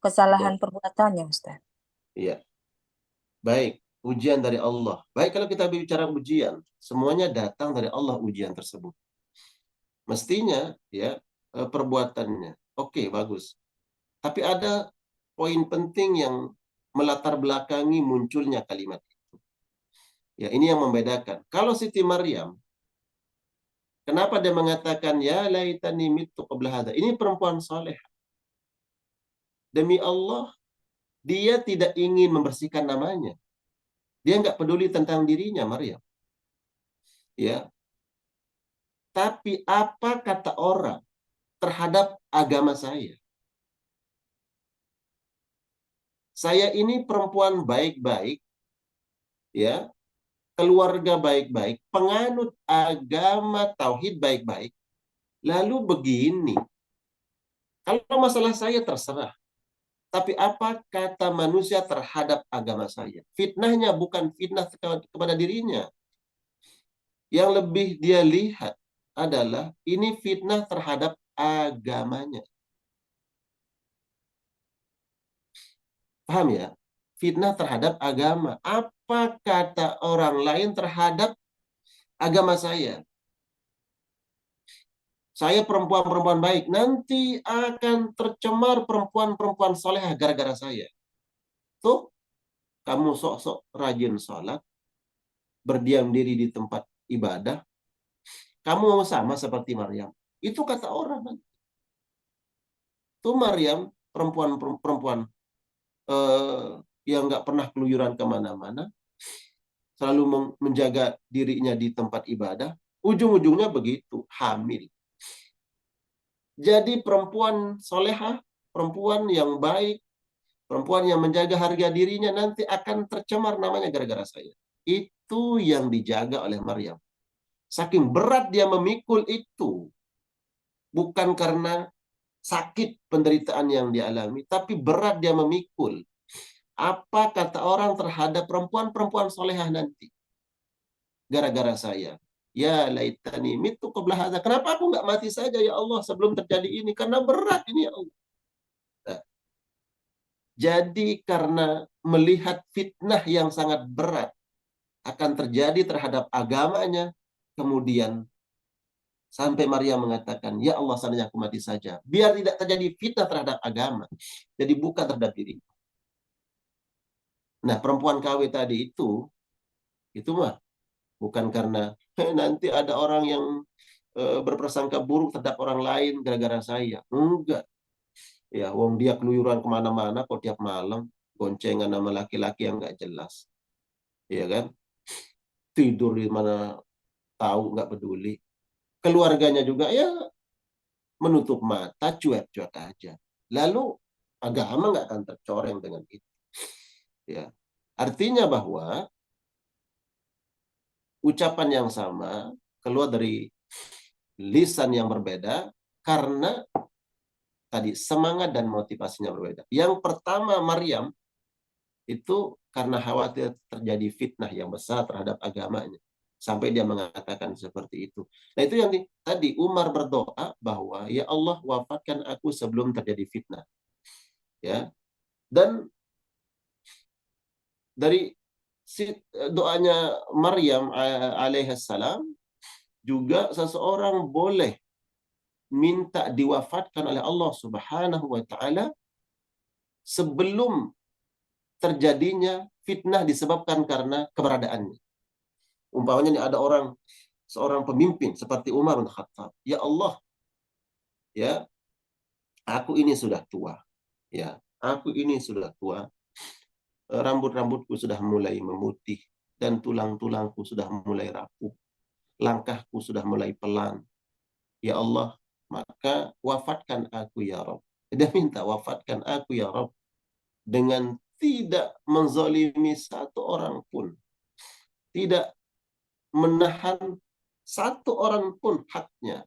Kesalahan perbuatannya, Ustaz. Iya. Baik, ujian dari Allah. Baik, kalau kita bicara ujian, semuanya datang dari Allah ujian tersebut. Mestinya ya perbuatannya. Oke, bagus. Tapi ada poin penting yang melatar belakangi munculnya kalimat itu. Ya, ini yang membedakan. Kalau Siti Maryam, kenapa dia mengatakan ya laitani mitu qabla hadza? Ini perempuan soleh. Demi Allah, dia tidak ingin membersihkan namanya. Dia nggak peduli tentang dirinya, Maryam. Ya. Tapi apa kata orang terhadap agama saya? Saya ini perempuan baik-baik, ya, keluarga baik-baik, penganut agama tauhid baik-baik. Lalu begini, kalau masalah saya terserah. Tapi apa kata manusia terhadap agama saya? Fitnahnya bukan fitnah kepada dirinya. Yang lebih dia lihat adalah ini fitnah terhadap agamanya. Paham ya? Fitnah terhadap agama. Apa kata orang lain terhadap agama saya? Saya perempuan-perempuan baik. Nanti akan tercemar perempuan-perempuan solehah gara-gara saya. Tuh, kamu sok-sok rajin sholat, berdiam diri di tempat ibadah, kamu mau sama seperti Maryam. Itu kata orang. Tuh Maryam, perempuan-perempuan yang nggak pernah keluyuran kemana-mana, selalu menjaga dirinya di tempat ibadah, ujung-ujungnya begitu, hamil. Jadi perempuan solehah, perempuan yang baik, perempuan yang menjaga harga dirinya nanti akan tercemar namanya gara-gara saya. Itu yang dijaga oleh Maryam. Saking berat dia memikul itu, bukan karena sakit penderitaan yang dialami, tapi berat dia memikul. Apa kata orang terhadap perempuan-perempuan solehah nanti? Gara-gara saya. Ya laitani mitu qabla hadza. Kenapa aku nggak mati saja ya Allah sebelum terjadi ini? Karena berat ini ya Allah. Nah, jadi karena melihat fitnah yang sangat berat akan terjadi terhadap agamanya, kemudian sampai Maria mengatakan, ya Allah seandainya aku mati saja. Biar tidak terjadi fitnah terhadap agama. Jadi bukan terhadap diri. Nah perempuan KW tadi itu mah bukan karena nanti ada orang yang berprasangka buruk terhadap orang lain gara-gara saya. Enggak. Ya, wong dia keluyuran kemana-mana kok tiap malam. Goncengan sama laki-laki yang nggak jelas. Iya kan? Tidur di mana tahu, nggak peduli. Keluarganya juga ya menutup mata, cuek-cuek aja. Lalu agama nggak akan tercoreng dengan itu. Ya. Artinya bahwa ucapan yang sama keluar dari lisan yang berbeda karena tadi semangat dan motivasinya berbeda. Yang pertama Maryam itu karena khawatir terjadi fitnah yang besar terhadap agamanya. Sampai dia mengatakan seperti itu. Nah itu yang tadi Umar berdoa bahwa ya Allah wafatkan aku sebelum terjadi fitnah. Ya. Dan dari doanya Maryam alaihissalam juga seseorang boleh minta diwafatkan oleh Allah Subhanahu wa taala sebelum terjadinya fitnah disebabkan karena keberadaannya. Umpamanya ini ada seorang pemimpin seperti Umar bin Khattab. Ya Allah, ya, aku ini sudah tua. Ya, aku ini sudah tua. Rambut-rambutku sudah mulai memutih dan tulang-tulangku sudah mulai rapuh. Langkahku sudah mulai pelan. Ya Allah, maka wafatkan aku ya Rabb. Dia minta wafatkan aku ya Rabb dengan tidak menzalimi satu orang pun. Tidak menahan satu orang pun haknya.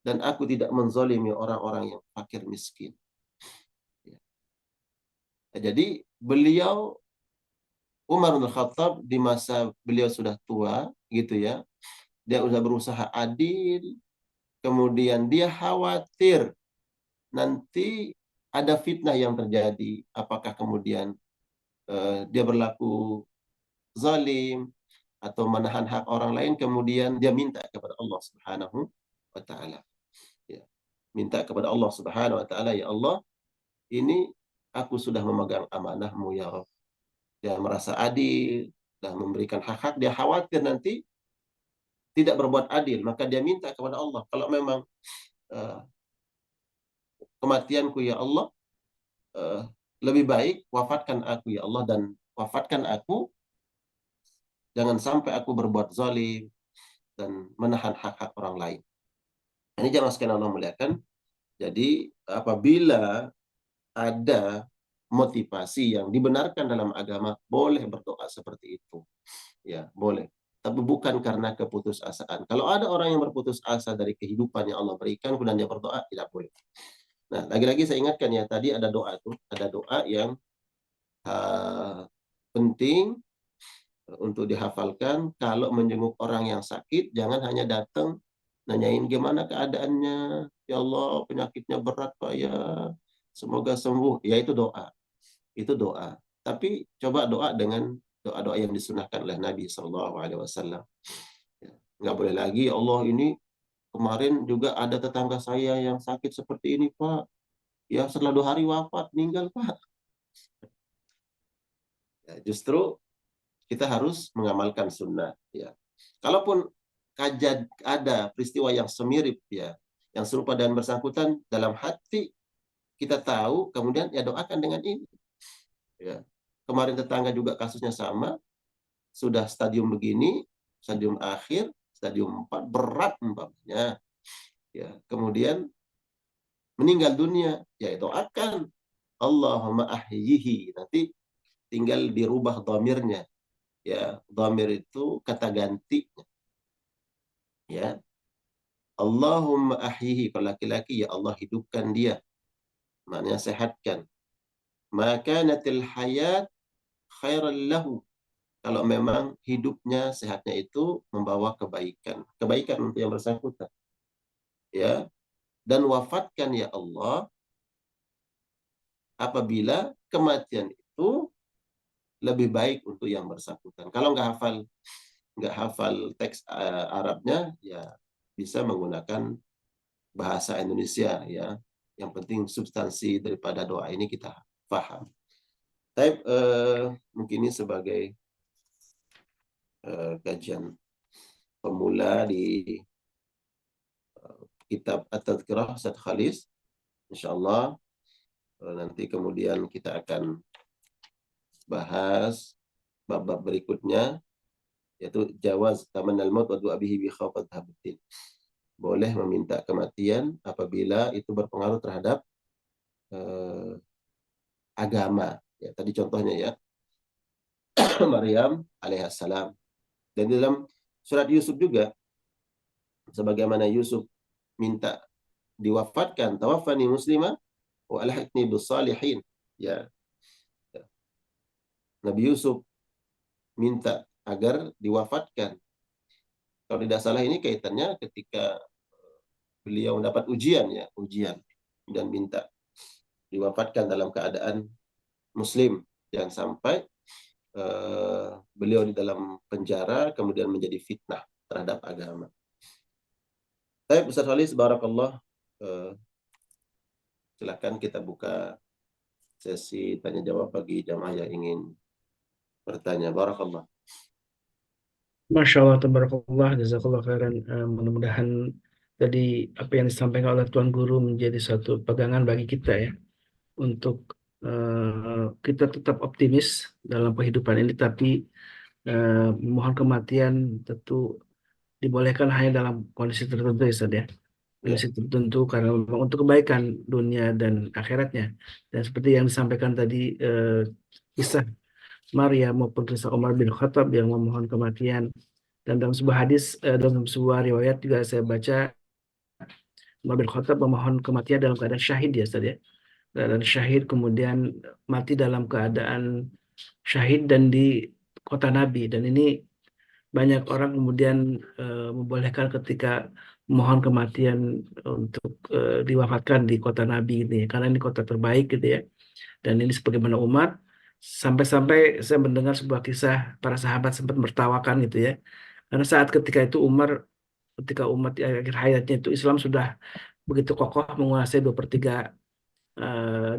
Dan aku tidak menzalimi orang-orang yang fakir miskin. Jadi beliau Umar bin Khattab di masa beliau sudah tua gitu ya. Dia sudah berusaha adil, kemudian dia khawatir nanti ada fitnah yang terjadi. Apakah kemudian dia berlaku zalim atau menahan hak orang lain, kemudian dia minta kepada Allah Subhanahu wa taala. Ya. Minta kepada Allah Subhanahu wa taala, ya Allah, ini aku sudah memegang amanahmu ya Rabb. Dia merasa adil dan memberikan hak-hak, dia khawatir nanti tidak berbuat adil, maka dia minta kepada Allah, kalau memang kematianku ya Allah lebih baik wafatkan aku ya Allah, dan wafatkan aku jangan sampai aku berbuat zalim dan menahan hak-hak orang lain. Ini jangan sekalian Allah muliakan. Jadi apabila ada motivasi yang dibenarkan dalam agama, boleh berdoa seperti itu. Ya, boleh. Tapi bukan karena keputusasaan. Kalau ada orang yang berputus asa dari kehidupan yang Allah berikan, kemudian dia berdoa, tidak boleh. Nah, lagi-lagi saya ingatkan ya, tadi ada doa tuh, ada doa yang penting untuk dihafalkan. Kalau menjenguk orang yang sakit, jangan hanya datang nanyain gimana keadaannya, ya Allah penyakitnya berat Pak ya, semoga sembuh. Ya itu doa. Tapi coba doa dengan doa-doa yang disunahkan oleh Nabi Shallallahu Alaihi Wasallam. Ya, nggak boleh lagi, ya Allah ini kemarin juga ada tetangga saya yang sakit seperti ini Pak. Ya setelah 2 hari wafat, meninggal Pak. Ya, justru kita harus mengamalkan sunnah. Ya, kalaupun ada peristiwa yang semirip ya, yang serupa dan bersangkutan dalam hati kita tahu, kemudian ya doakan dengan ini. Ya, kemarin tetangga juga kasusnya sama, sudah stadium begini, stadium akhir, stadium 4 berat umpamanya. Ya, kemudian meninggal dunia, ya doakan Allahumma ahyihi. Nanti tinggal dirubah dhamirnya. Ya, dhamir itu kata ganti. Ya, Allahumma ahyihi. Kalau laki-laki, ya Allah hidupkan dia. Maknanya sehatkan. Maka natil hayat khairan lahu. Kalau memang hidupnya, sehatnya itu membawa kebaikan. Kebaikan untuk yang bersangkutan. Ya, dan wafatkan ya Allah apabila kematian itu lebih baik untuk yang bersangkutan. Kalau nggak hafal teks Arabnya, ya bisa menggunakan bahasa Indonesia ya. Yang penting substansi daripada doa ini kita paham. Tapi mungkin ini sebagai kajian pemula di kitab At-Tadhkirah Ustaz Khalis. Insyaallah nanti kemudian kita akan bahas bab-bab berikutnya, yaitu jawaz tamannal maut wa du'a bihi bi khawfat habatin. Boleh meminta kematian apabila itu berpengaruh terhadap agama. Ya, tadi contohnya ya, Maryam alaihissalam. Dan dalam surat Yusuf juga, sebagaimana Yusuf minta diwafatkan, tawaffani muslimah wa alhiqni bis salihin. Ya, Nabi Yusuf minta agar diwafatkan. Kalau tidak salah ini kaitannya ketika beliau mendapat ujian dan minta diwafatkan dalam keadaan muslim, jangan sampai beliau di dalam penjara kemudian menjadi fitnah terhadap agama. Baik Ustaz Khalis, barakallah. Silakan kita buka sesi tanya jawab bagi jamaah yang ingin bertanya. Barakallah. Masya Allah, tabarakallah, jazakallah khairan. Mudah-mudahan tadi apa yang disampaikan oleh Tuan Guru menjadi satu pegangan bagi kita ya, untuk kita tetap optimis dalam kehidupan ini, tapi mohon kematian tentu dibolehkan hanya dalam kondisi tertentu ya Ustaz ya. Kondisi tertentu karena memang untuk kebaikan dunia dan akhiratnya. Dan seperti yang disampaikan tadi, kisah Maria maupun kisah Umar bin Khattab yang memohon kematian. Dan dalam sebuah hadis, dalam sebuah riwayat juga saya baca, Umar bin Khattab memohon kematian dalam keadaan syahid ya Ustaz ya. Keadaan syahid, kemudian mati dalam keadaan syahid dan di kota Nabi. Dan ini banyak orang kemudian membolehkan ketika mohon kematian untuk diwafatkan di kota Nabi gitu ya. Karena ini kota terbaik gitu ya. Dan ini sebagaimana Umar, sampai-sampai saya mendengar sebuah kisah para sahabat sempat bertawakan gitu ya. Karena saat ketika umat di akhir hayatnya itu Islam sudah begitu kokoh menguasai 2/3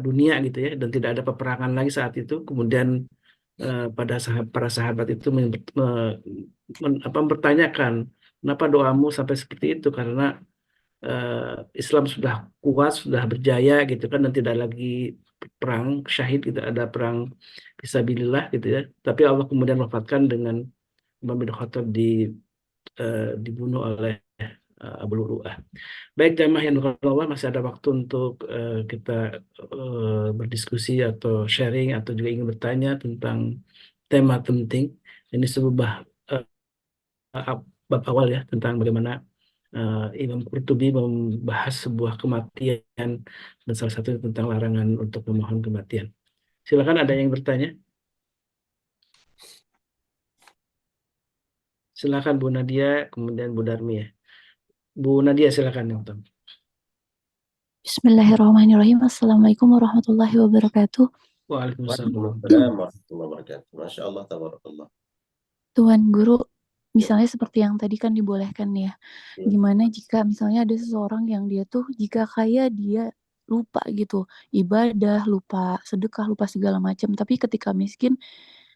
dunia gitu ya, dan tidak ada peperangan lagi saat itu. Kemudian para sahabat itu mempertanyakan, kenapa doamu sampai seperti itu? Karena Islam sudah kuat, sudah berjaya gitu kan, dan tidak lagi perang syahid, tidak ada perang fisabilillah gitu ya. Tapi Allah kemudian wafatkan dengan Umar bin Khattab dibunuh oleh Abu Lu'lu'ah. Baik jamaah yang dirahmati Allah, masih ada waktu untuk kita berdiskusi atau sharing atau juga ingin bertanya tentang tema penting. Ini sebuah bab awal ya, tentang bagaimana Imam Qurtubi membahas sebuah kematian, dan salah satunya tentang larangan untuk memohon kematian. Silakan, ada yang bertanya? Silakan Bu Nadia, kemudian Bu Darmi ya. Bu Nadia silakan, Dokter. Bismillahirrahmanirrahim. Assalamualaikum warahmatullahi wabarakatuh. Waalaikumsalam. Waalaikumsalam warahmatullahi wabarakatuh. Masya Allah, tabarakallah. Tuan Guru, Ya, misalnya seperti yang tadi kan dibolehkan ya. ya. Gimana jika misalnya ada seseorang yang dia tuh jika kaya dia lupa gitu, ibadah, lupa sedekah, lupa segala macam. Tapi ketika miskin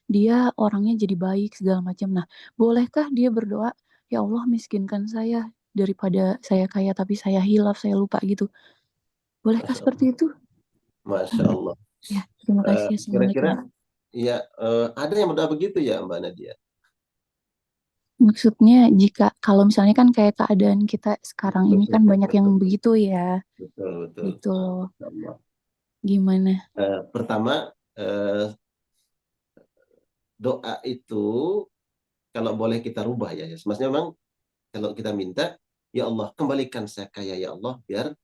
dia orangnya jadi baik segala macam. Nah, bolehkah dia berdoa, ya Allah miskinkan saya daripada saya kaya tapi saya hilaf, saya lupa gitu. Bolehkah Masya Allah. seperti itu? Masya Allah. Ya, terima kasih. Assalamualaikum. Kira-kira ya ada yang berdoa begitu ya Mbak Nadia? Maksudnya jika kalau misalnya kan kayak keadaan kita sekarang ini Betul, kan banyak yang betul, begitu ya, betul, betul. gitu loh. Masya Allah. Gimana? Pertama, doa itu kalau boleh kita rubah ya. Maksudnya memang kalau kita minta, ya Allah kembalikan saya kaya ya Allah, biar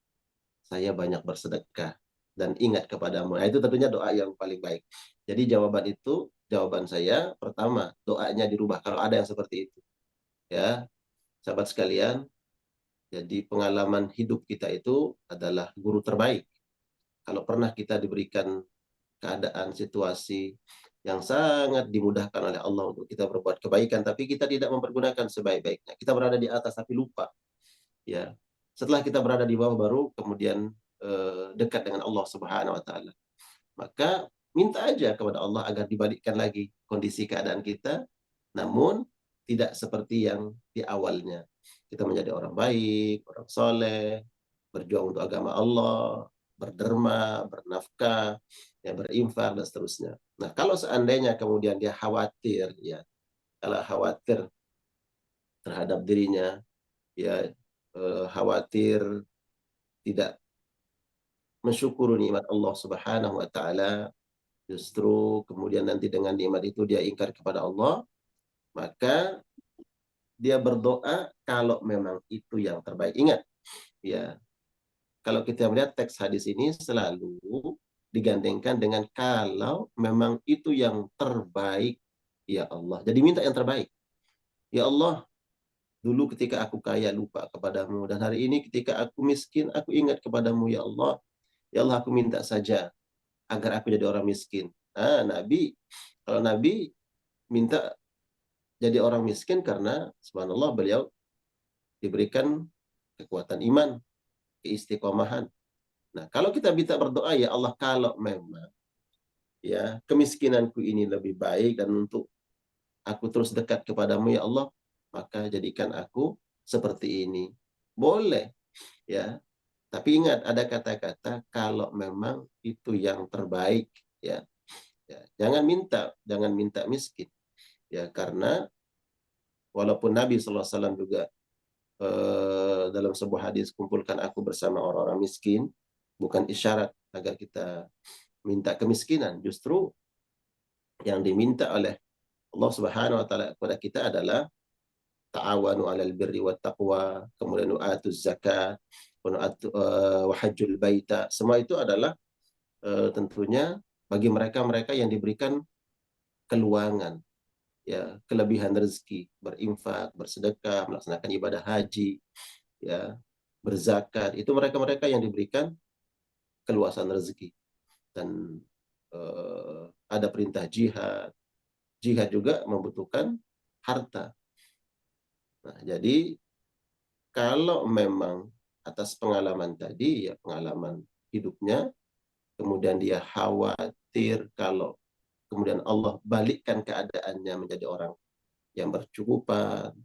saya banyak bersedekah dan ingat kepadamu. Nah, itu tentunya doa yang paling baik. Jadi jawaban saya pertama, doanya dirubah kalau ada yang seperti itu. Ya, sahabat sekalian, jadi pengalaman hidup kita itu adalah guru terbaik. Kalau pernah kita diberikan keadaan situasi yang sangat dimudahkan oleh Allah untuk kita berbuat kebaikan, tapi kita tidak mempergunakan sebaik-baiknya. Kita berada di atas tapi lupa. Ya, setelah kita berada di bawah baru kemudian dekat dengan Allah Subhanahu Wa Taala. Maka minta aja kepada Allah agar dibalikkan lagi kondisi keadaan kita, namun tidak seperti yang di awalnya. Kita menjadi orang baik, orang soleh, berjuang untuk agama Allah, berderma, bernafkah, ya, berinfak dan seterusnya. Nah, kalau seandainya kemudian dia khawatir, ya, kalau khawatir terhadap dirinya, ya, khawatir tidak mensyukuri nikmat Allah Subhanahu Wa Taala, justru kemudian nanti dengan nikmat itu dia ingkar kepada Allah, maka dia berdoa kalau memang itu yang terbaik. Ingat, ya, kalau kita melihat teks hadis ini selalu digandengkan dengan kalau memang itu yang terbaik, ya Allah. Jadi minta yang terbaik. Ya Allah, dulu ketika aku kaya lupa kepadamu, dan hari ini ketika aku miskin aku ingat kepadamu ya Allah. Ya Allah, aku minta saja agar aku jadi orang miskin. Kalau Nabi minta jadi orang miskin karena subhanallah beliau diberikan kekuatan iman, keistiqomahan. Nah, kalau kita bisa berdoa, ya Allah, kalau memang ya kemiskinanku ini lebih baik dan untuk aku terus dekat kepadamu ya Allah, maka jadikan aku seperti ini. Boleh, ya. Tapi ingat ada kata-kata kalau memang itu yang terbaik, ya. Ya, jangan minta miskin. Ya, karena walaupun Nabi SAW juga dalam sebuah hadis kumpulkan aku bersama orang-orang miskin, bukan isyarat agar kita minta kemiskinan. Justru yang diminta oleh Allah Subhanahu Wa Taala kepada kita adalah ta'awanu 'alal birri wat taqwa, kemudian atuz zakat, wa hajjul baita. Semua itu adalah tentunya bagi mereka-mereka yang diberikan keluangan, ya, kelebihan rezeki, berinfak, bersedekah, melaksanakan ibadah haji, ya, berzakat. Itu mereka-mereka yang diberikan keluasan rezeki. Dan ada perintah jihad. Jihad juga membutuhkan harta. Nah, jadi kalau memang atas pengalaman tadi, ya pengalaman hidupnya, kemudian dia khawatir kalau kemudian Allah balikkan keadaannya menjadi orang yang bercukupan,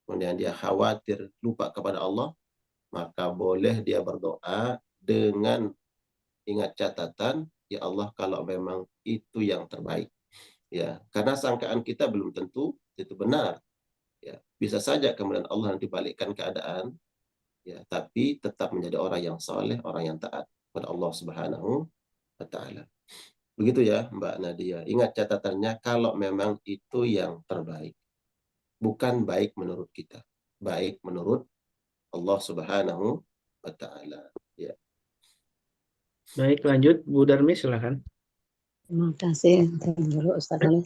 kemudian dia khawatir lupa kepada Allah, maka boleh dia berdoa dengan ingat catatan, ya Allah kalau memang itu yang terbaik. Ya, karena sangkaan kita belum tentu itu benar. Ya, bisa saja kemudian Allah nanti balikkan keadaan, ya, tapi tetap menjadi orang yang saleh, orang yang taat kepada Allah Subhanahu Wa Taala. Begitu ya, Mbak Nadia. Ingat catatannya kalau memang itu yang terbaik. Bukan baik menurut kita. Baik menurut Allah Subhanahu Wa Taala. Ya. Baik, lanjut Bu Darmi silakan. Terima kasih Guru Ustaz Ali.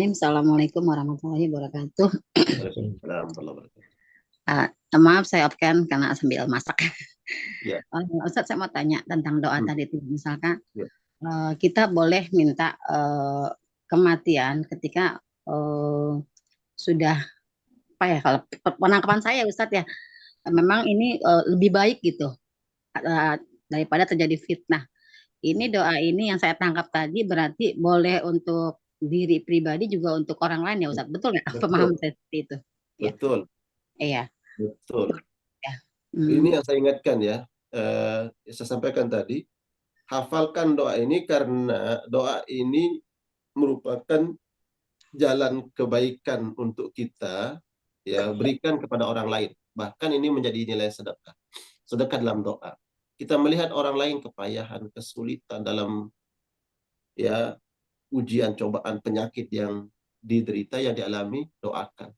Assalamualaikum warahmatullahi wabarakatuh. Waalaikumsalam warahmatullahi wabarakatuh. Maaf saya off-kan karena sambil masak. Ya. Ustadz, saya mau tanya tentang doa Hmm. tadi itu. Misalkan Ya. kita boleh minta kematian ketika sudah apa ya, kalau penangkapan saya Ustadz ya, memang ini lebih baik gitu daripada terjadi fitnah. Ini doa ini yang saya tangkap tadi berarti boleh untuk diri pribadi juga untuk orang lain ya Ustadz. Betul nggak? Betul, Pemahaman saya seperti itu. Ya, betul, iya. betul. Ya. Ini yang saya ingatkan ya. Saya sampaikan tadi, hafalkan doa ini karena doa ini merupakan jalan kebaikan untuk kita, ya, berikan kepada orang lain. Bahkan ini menjadi nilai sedekah. Sedekah dalam doa. Kita melihat orang lain kepayahan, kesulitan dalam, ya, ujian, cobaan, penyakit yang diderita, yang dialami, doakan.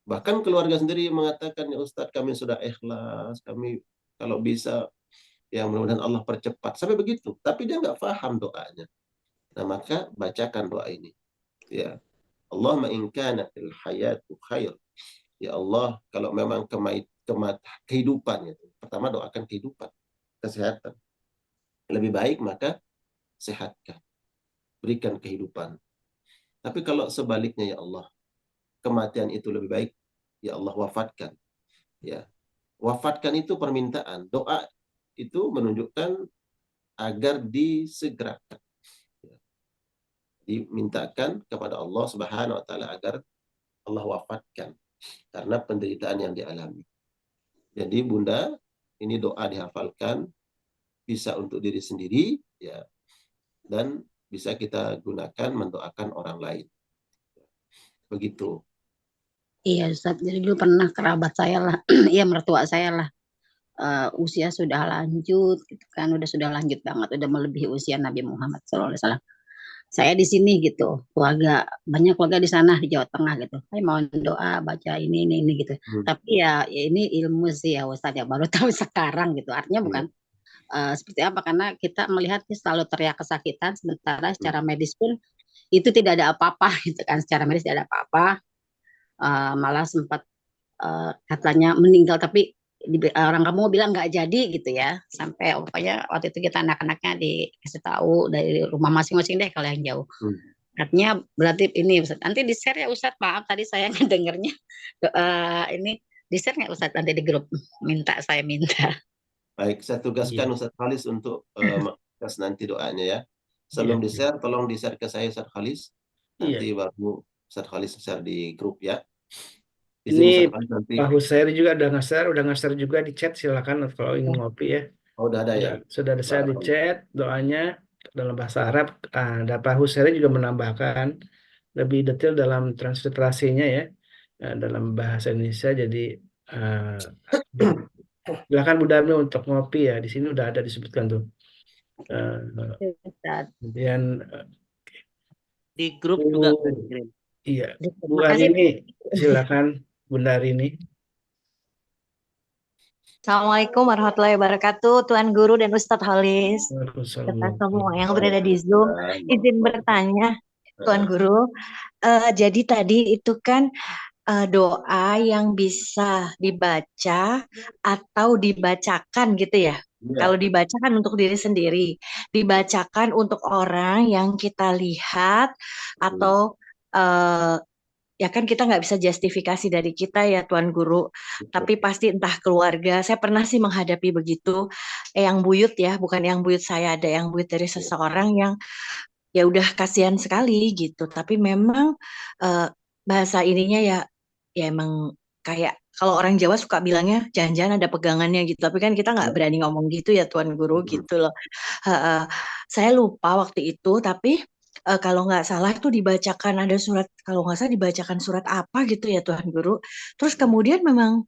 Bahkan keluarga sendiri mengatakan, ya Ustadz, kami sudah ikhlas, kami kalau bisa, ya mudah-mudahan Allah percepat. Sampai begitu. Tapi dia nggak paham doanya. Nah, maka bacakan doa ini. Ya, Allahumma in kana fil hayatu khair. Ya Allah, kalau memang kehidupan itu. Pertama doakan kehidupan, kesehatan. Lebih baik maka sehatkan. Berikan kehidupan. Tapi kalau sebaliknya ya Allah, kematian itu lebih baik, ya Allah wafatkan. Ya, wafatkan itu permintaan. Doa itu menunjukkan agar disegerakan. Ya. Dimintakan kepada Allah Subhanahu wa taala agar Allah wafatkan karena penderitaan yang dialami. Jadi Bunda, ini doa dihafalkan, bisa untuk diri sendiri, ya, dan bisa kita gunakan mendoakan orang lain. Begitu. Iya Ustadz, jadi dulu pernah kerabat saya lah, ya mertua saya lah, usia sudah lanjut, gitu kan, sudah lanjut banget, udah melebihi usia Nabi Muhammad SAW. Saya di sini gitu, banyak keluarga di sana di Jawa Tengah gitu. Saya mau doa, baca ini gitu. Tapi ya ini ilmu sih ya Ustadz ya, baru tahu sekarang gitu. Artinya bukan seperti apa, karena kita melihat selalu teriak kesakitan, sementara secara medis pun itu tidak ada apa-apa gitu kan, secara medis tidak ada apa-apa. Malah sempat katanya meninggal, tapi orang kamu bilang nggak jadi gitu ya, sampai pokoknya waktu itu kita anak-anaknya dikasih tahu dari rumah masing-masing deh kalau yang jauh. Artinya berarti ini Ustaz, nanti di share ya Ustaz, maaf tadi saya ngedengernya ini di share nggak Ustaz nanti di grup, saya minta. Baik, saya tugaskan Ustaz Khalis untuk mengatas nanti doanya ya. Sebelum di share, tolong di share ke saya Ustaz Khalis, nanti baru Ustaz Khalis share di grup ya. Ini Pak Husairi juga udah nge-share juga di chat, silakan kalau ingin ngopi ya. Oh, udah ada ya. Sudah ada share di chat doanya dalam bahasa Arab. Ada Pak Husairi juga menambahkan lebih detail dalam transliterasinya ya, dalam bahasa Indonesia. Jadi silakan Bu Darmi untuk ngopi ya. Di sini udah ada disebutkan tuh. Kemudian di grup juga. Iya, Bu Arini, silakan Bunda Arini. Assalamualaikum warahmatullahi wabarakatuh, Tuan Guru dan Ustadz Khalis, serta semua yang berada di Zoom. Izin bertanya, Tuan Guru, jadi tadi itu kan doa yang bisa dibaca atau dibacakan gitu ya? Kalau dibacakan untuk diri sendiri, dibacakan untuk orang yang kita lihat atau ya kan kita nggak bisa justifikasi dari kita ya Tuan Guru, tapi pasti entah keluarga. Saya pernah sih menghadapi begitu, yang buyut ya, bukan yang buyut saya, ada yang buyut dari seseorang yang ya udah kasihan sekali gitu. Tapi memang bahasa ininya ya emang kayak kalau orang Jawa suka bilangnya jangan-jangan ada pegangannya gitu. Tapi kan kita nggak berani ngomong gitu ya Tuan Guru gitu loh. Saya lupa waktu itu, tapi kalau nggak salah itu dibacakan ada surat, kalau nggak salah dibacakan surat apa gitu ya Tuhan Guru. Terus kemudian memang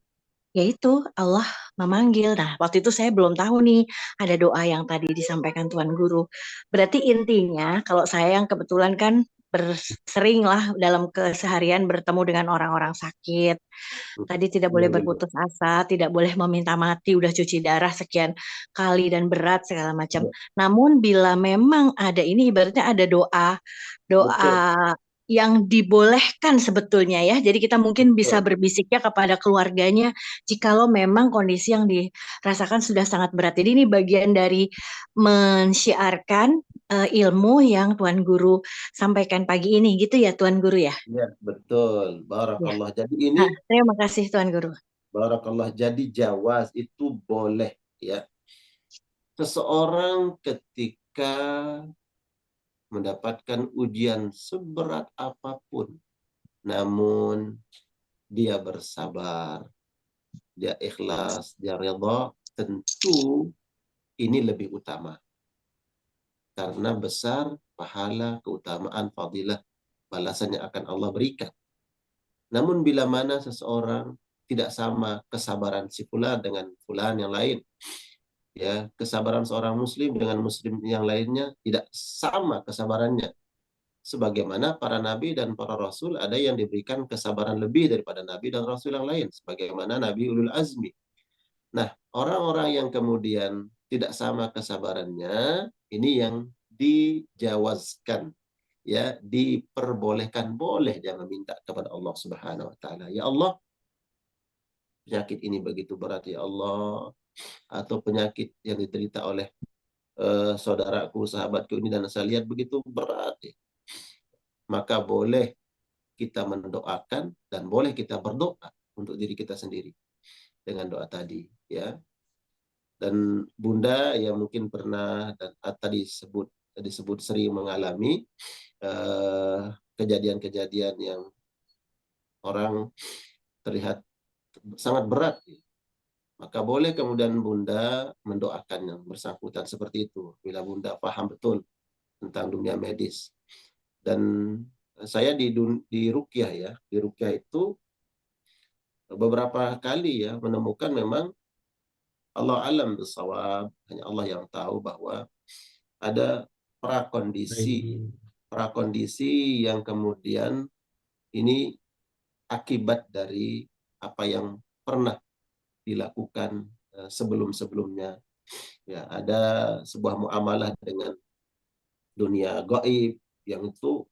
ya itu Allah memanggil. Nah waktu itu saya belum tahu nih ada doa yang tadi disampaikan Tuhan Guru. Berarti intinya kalau saya yang kebetulan kan sering lah dalam keseharian bertemu dengan orang-orang sakit. Tadi tidak boleh berputus asa, tidak boleh meminta mati, udah cuci darah sekian kali dan berat segala macam. Namun bila memang ada ini, ibaratnya ada doa yang dibolehkan sebetulnya ya. Jadi kita mungkin bisa Betul. berbisiknya kepada keluarganya jikalau memang kondisi yang dirasakan sudah sangat berat. Jadi ini bagian dari mensyiarkan ilmu yang Tuan Guru sampaikan pagi ini gitu ya Tuan Guru ya. Ya, betul. Ya. Barakallah. Jadi ini Terima kasih Tuan Guru. barakallah, jadi jawaz itu boleh ya. Seseorang ketika mendapatkan ujian seberat apapun, namun dia bersabar, dia ikhlas, dia redha, tentu ini lebih utama. Karena besar pahala, keutamaan, fadilah, balasan yang akan Allah berikan. Namun bila mana seseorang tidak sama kesabaran si fulan dengan fulan yang lain, ya, kesabaran seorang muslim dengan muslim yang lainnya tidak sama kesabarannya. Sebagaimana para nabi dan para rasul ada yang diberikan kesabaran lebih daripada nabi dan rasul yang lain, sebagaimana Nabi Ulul Azmi. Nah, orang-orang yang kemudian tidak sama kesabarannya, ini yang dijawazkan, ya, diperbolehkan, boleh dia meminta kepada Allah Subhanahu wa taala, ya Allah, penyakit ini begitu berat ya Allah, atau penyakit yang diderita oleh saudaraku, sahabatku ini dan saya lihat begitu berat ya. Maka boleh kita mendoakan dan boleh kita berdoa untuk diri kita sendiri dengan doa tadi ya. Dan Bunda yang mungkin pernah dan tadi disebut sering mengalami kejadian-kejadian yang orang terlihat sangat berat, maka boleh kemudian Bunda mendoakan yang bersangkutan seperti itu bila Bunda paham betul tentang dunia medis. Dan saya di ruqyah ya, di ruqyah itu beberapa kali ya menemukan memang Allah alam bisawab, hanya Allah yang tahu bahwa ada prakondisi yang kemudian ini akibat dari apa yang pernah dilakukan sebelum-sebelumnya. Ya, ada sebuah muamalah dengan dunia gaib yang itu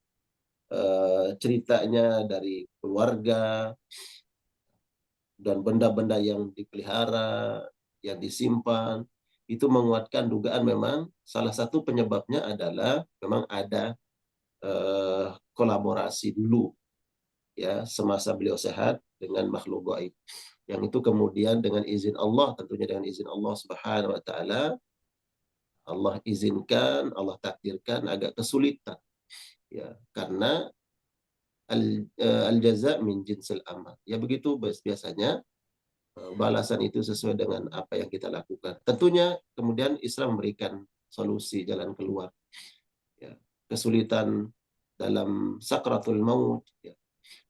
ceritanya dari keluarga dan benda-benda yang dipelihara, yang disimpan, itu menguatkan dugaan memang salah satu penyebabnya adalah memang ada kolaborasi dulu ya semasa beliau sehat dengan makhluk gaib. Yang itu kemudian dengan izin Allah, tentunya dengan izin Allah Subhanahu wa taala, Allah izinkan, Allah takdirkan agak kesulitan. Ya, karena al-jaza min jinsil amal. Ya begitu biasanya balasan itu sesuai dengan apa yang kita lakukan. Tentunya kemudian Islam memberikan solusi jalan keluar. Ya, kesulitan dalam sakratul maut, ya.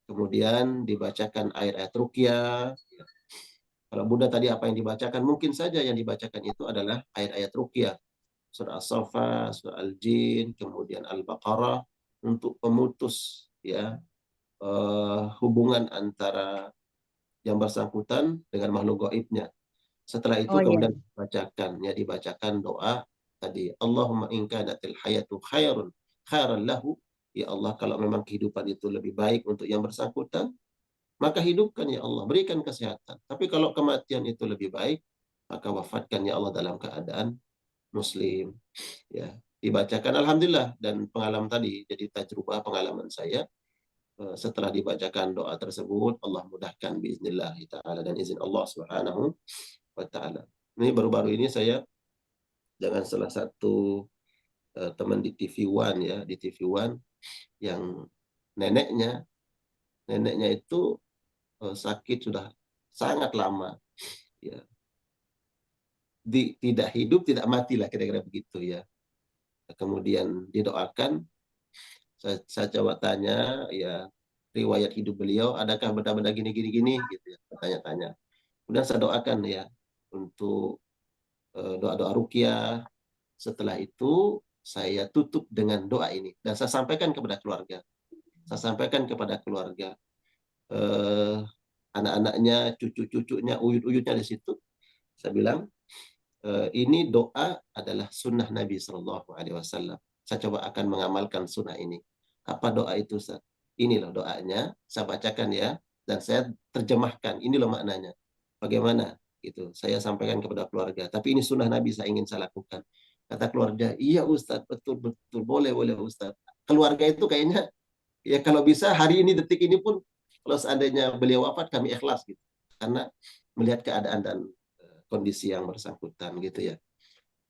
Kemudian dibacakan ayat-ayat ruqyah. Ya. Kalau Bunda tadi apa yang dibacakan, mungkin saja yang dibacakan itu adalah ayat-ayat ruqyah. Surah As-Saffat, Surah Al-Jin, kemudian Al-Baqarah untuk pemutus ya hubungan antara yang bersangkutan dengan makhluk gaibnya. Setelah itu kemudian dibacakan doa tadi, Allahumma in kanatil hayatu khairan lahu, ya Allah kalau memang kehidupan itu lebih baik untuk yang bersangkutan, maka hidupkan ya Allah, berikan kesehatan. Tapi kalau kematian itu lebih baik, maka wafatkan ya Allah dalam keadaan muslim. Ya, dibacakan alhamdulillah, dan pengalaman tadi jadi tajrubah pengalaman saya. Setelah dibacakan doa tersebut, Allah mudahkan biiznillah ta'ala dan izin Allah Subhanahu wa ta'ala. Ini baru-baru ini saya dengan salah satu teman di TV One ya, di TV One yang neneknya itu sakit sudah sangat lama ya. Tidak hidup, tidak mati lah kira-kira begitu ya. Kemudian didoakan, saya coba tanya ya riwayat hidup beliau, adakah benda-benda gini gitu ya, tanya-tanya. Kemudian saya doakan ya untuk doa-doa ruqyah. Setelah itu saya tutup dengan doa ini dan saya sampaikan kepada keluarga. Saya sampaikan kepada keluarga, anak-anaknya, cucu-cucunya, uyut-uyutnya di situ. Saya bilang, ini doa adalah sunnah Nabi SAW. Saya coba akan mengamalkan sunnah ini. Apa doa itu, Ustaz? Ini loh doanya, saya bacakan ya, dan saya terjemahkan. Ini loh maknanya. Bagaimana? Gitu. Saya sampaikan kepada keluarga. Tapi ini sunnah Nabi, saya ingin saya lakukan. Kata keluarga, iya Ustadz, betul, betul. Boleh, boleh Ustadz. Keluarga itu kayaknya, ya kalau bisa hari ini, detik ini pun, kalau seandainya beliau wafat, kami ikhlas gitu. Karena melihat keadaan dan kondisi yang bersangkutan gitu ya.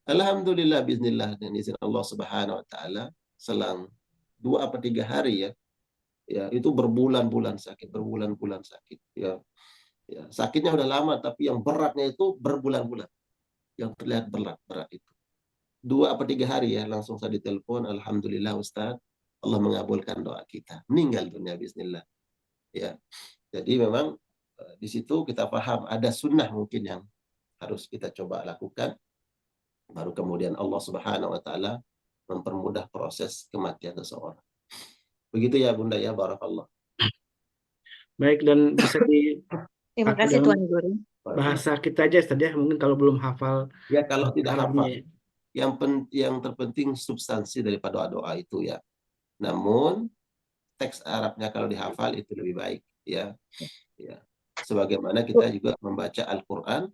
Alhamdulillah, bismillah, dan izin Allah Subhanahu wa Ta'ala, selang 2 atau 3 hari ya, itu berbulan-bulan sakit, berbulan-bulan sakit ya. Sakitnya udah lama, tapi yang beratnya itu berbulan-bulan, yang terlihat berat itu 2 atau 3 hari ya, langsung saya ditelepon, alhamdulillah Ustaz, Allah mengabulkan doa kita, meninggal dunia bismillah ya. Jadi memang di situ kita paham ada sunnah mungkin yang harus kita coba lakukan, baru kemudian Allah Subhanahu wa Ta'ala mempermudah proses kematian seseorang. Begitu ya Bunda ya, barakallah. Baik, dan bisa Terima dipakai kasih dalam Tuan Guru. bahasa kita aja Ustaz ya, mungkin kalau belum hafal Ya kalau bahasa tidak Arabnya. hafal, yang terpenting substansi daripada doa itu ya. Namun teks Arabnya kalau dihafal itu lebih baik ya. Sebagaimana kita juga membaca Al-Quran,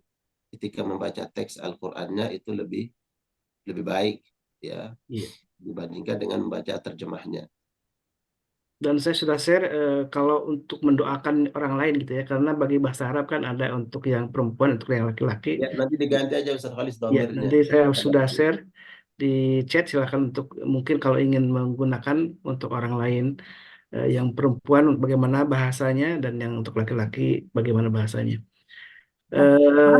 ketika membaca teks Al-Qurannya itu lebih baik ya, dibandingkan dengan membaca terjemahnya. Dan saya sudah share kalau untuk mendoakan orang lain gitu ya, karena bagi bahasa Arab kan ada untuk yang perempuan, untuk yang laki-laki. Ya, nanti diganti aja Ustaz Khalis Ya, domirnya. nanti saya sudah share di chat, silakan untuk mungkin kalau ingin menggunakan untuk orang lain yang perempuan bagaimana bahasanya, dan yang untuk laki-laki bagaimana bahasanya.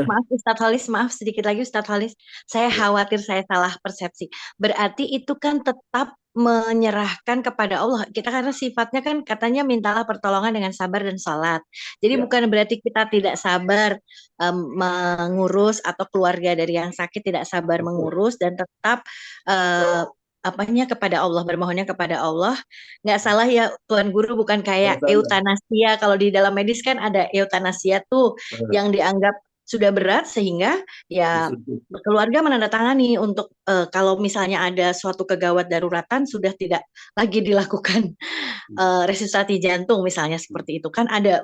Maaf Ustadz Halis, maaf sedikit lagi Ustadz Halis. Saya khawatir saya salah persepsi. Berarti itu kan tetap menyerahkan kepada Allah. Kita karena sifatnya kan katanya mintalah pertolongan dengan sabar dan salat. Jadi bukan berarti kita tidak sabar mengurus, atau keluarga dari yang sakit tidak sabar mengurus, dan tetap kepada Allah, bermohonnya kepada Allah. Nggak salah ya Tuan Guru, bukan kayak eutanasia. Kalau di dalam medis kan ada eutanasia tuh yang dianggap sudah berat, sehingga ya keluarga menandatangani untuk kalau misalnya ada suatu kegawat daruratan sudah tidak lagi dilakukan resusitasi jantung misalnya, seperti itu kan ada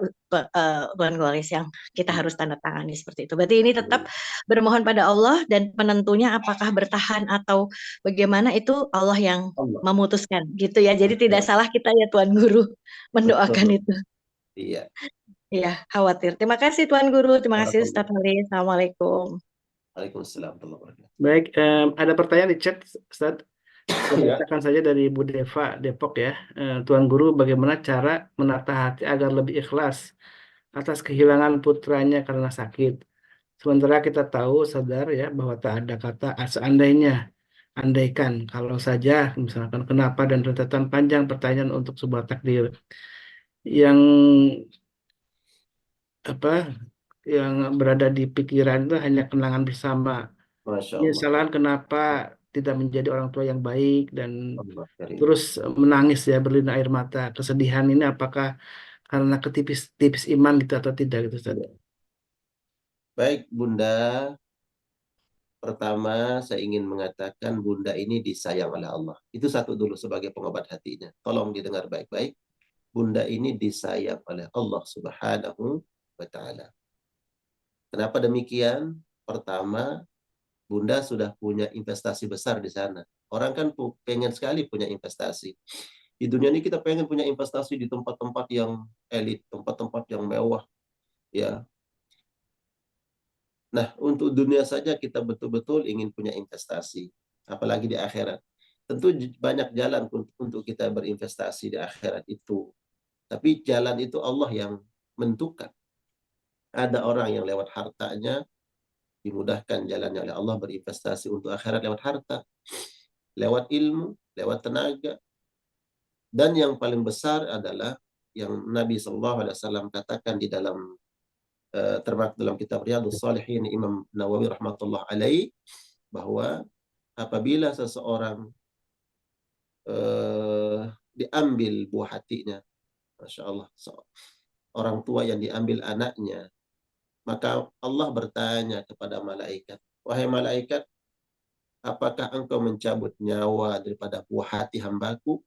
Tuan Golis yang kita harus tanda tangani seperti itu. Berarti ini tetap bermohon pada Allah, dan penentunya apakah bertahan atau bagaimana itu Allah yang memutuskan gitu ya. Jadi tidak salah kita ya Tuan Guru mendoakan itu. Iya. Iya, khawatir. Terima kasih Tuan Guru, terima kasih Ustadz Halis. Assalamualaikum. Waalaikumsalam. Baik, ada pertanyaan di chat Ustadz. Katakan saja dari Bu Deva Depok ya. Tuan Guru, bagaimana cara menata hati agar lebih ikhlas atas kehilangan putranya karena sakit? Sementara kita tahu, sadar ya, bahwa tak ada kata seandainya, andaikan, kalau saja, misalkan kenapa, dan rentetan panjang pertanyaan untuk sebuah takdir yang berada di pikiran itu hanya kenangan bersama. Penyesalan kenapa tidak menjadi orang tua yang baik, dan terus menangis ya, berlinang air mata. Kesedihan ini apakah karena ketipis iman gitu atau tidak gitu Ustaz? Baik Bunda, pertama saya ingin mengatakan Bunda ini disayang oleh Allah. Itu satu dulu sebagai pengobat hatinya. Tolong didengar baik-baik. Bunda ini disayang oleh Allah Subhanahu wa Ta'ala. Kenapa demikian? Pertama, Bunda sudah punya investasi besar di sana. Orang kan pengen sekali punya investasi. Di dunia ini kita pengen punya investasi di tempat-tempat yang elit, tempat-tempat yang mewah. Ya. Nah, untuk dunia saja kita betul-betul ingin punya investasi. Apalagi di akhirat. Tentu banyak jalan untuk kita berinvestasi di akhirat itu. Tapi jalan itu Allah yang menentukan. Ada orang yang lewat hartanya dimudahkan jalannya oleh Allah berinvestasi untuk akhirat lewat harta, lewat ilmu, lewat tenaga. Dan yang paling besar adalah yang Nabi SAW katakan di dalam termasuk dalam kitab Riyadhus Shalihin Imam Nawawi rahmatullah alaih, bahwa apabila seseorang diambil buah hatinya, Masya Allah, orang tua yang diambil anaknya, maka Allah bertanya kepada malaikat, wahai malaikat, apakah engkau mencabut nyawa daripada buah hati hambaku?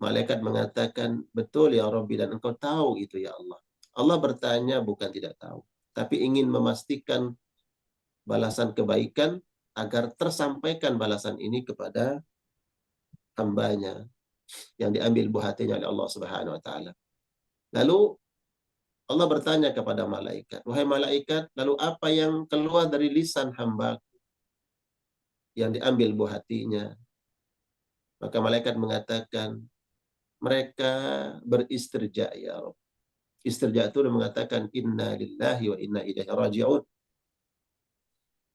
Malaikat mengatakan, betul ya Rabbi, dan engkau tahu itu ya Allah. Allah bertanya bukan tidak tahu, tapi ingin memastikan balasan kebaikan agar tersampaikan balasan ini kepada hambanya yang diambil buah hatinya oleh Allah Subhanahu wa taala. Lalu Allah bertanya kepada malaikat, wahai malaikat, lalu apa yang keluar dari lisan hamba yang diambil buah hatinya? Maka malaikat mengatakan, mereka beristirja ya Rabb. Istirja itu mengatakan inna lillahi wa inna ilaihi raji'un.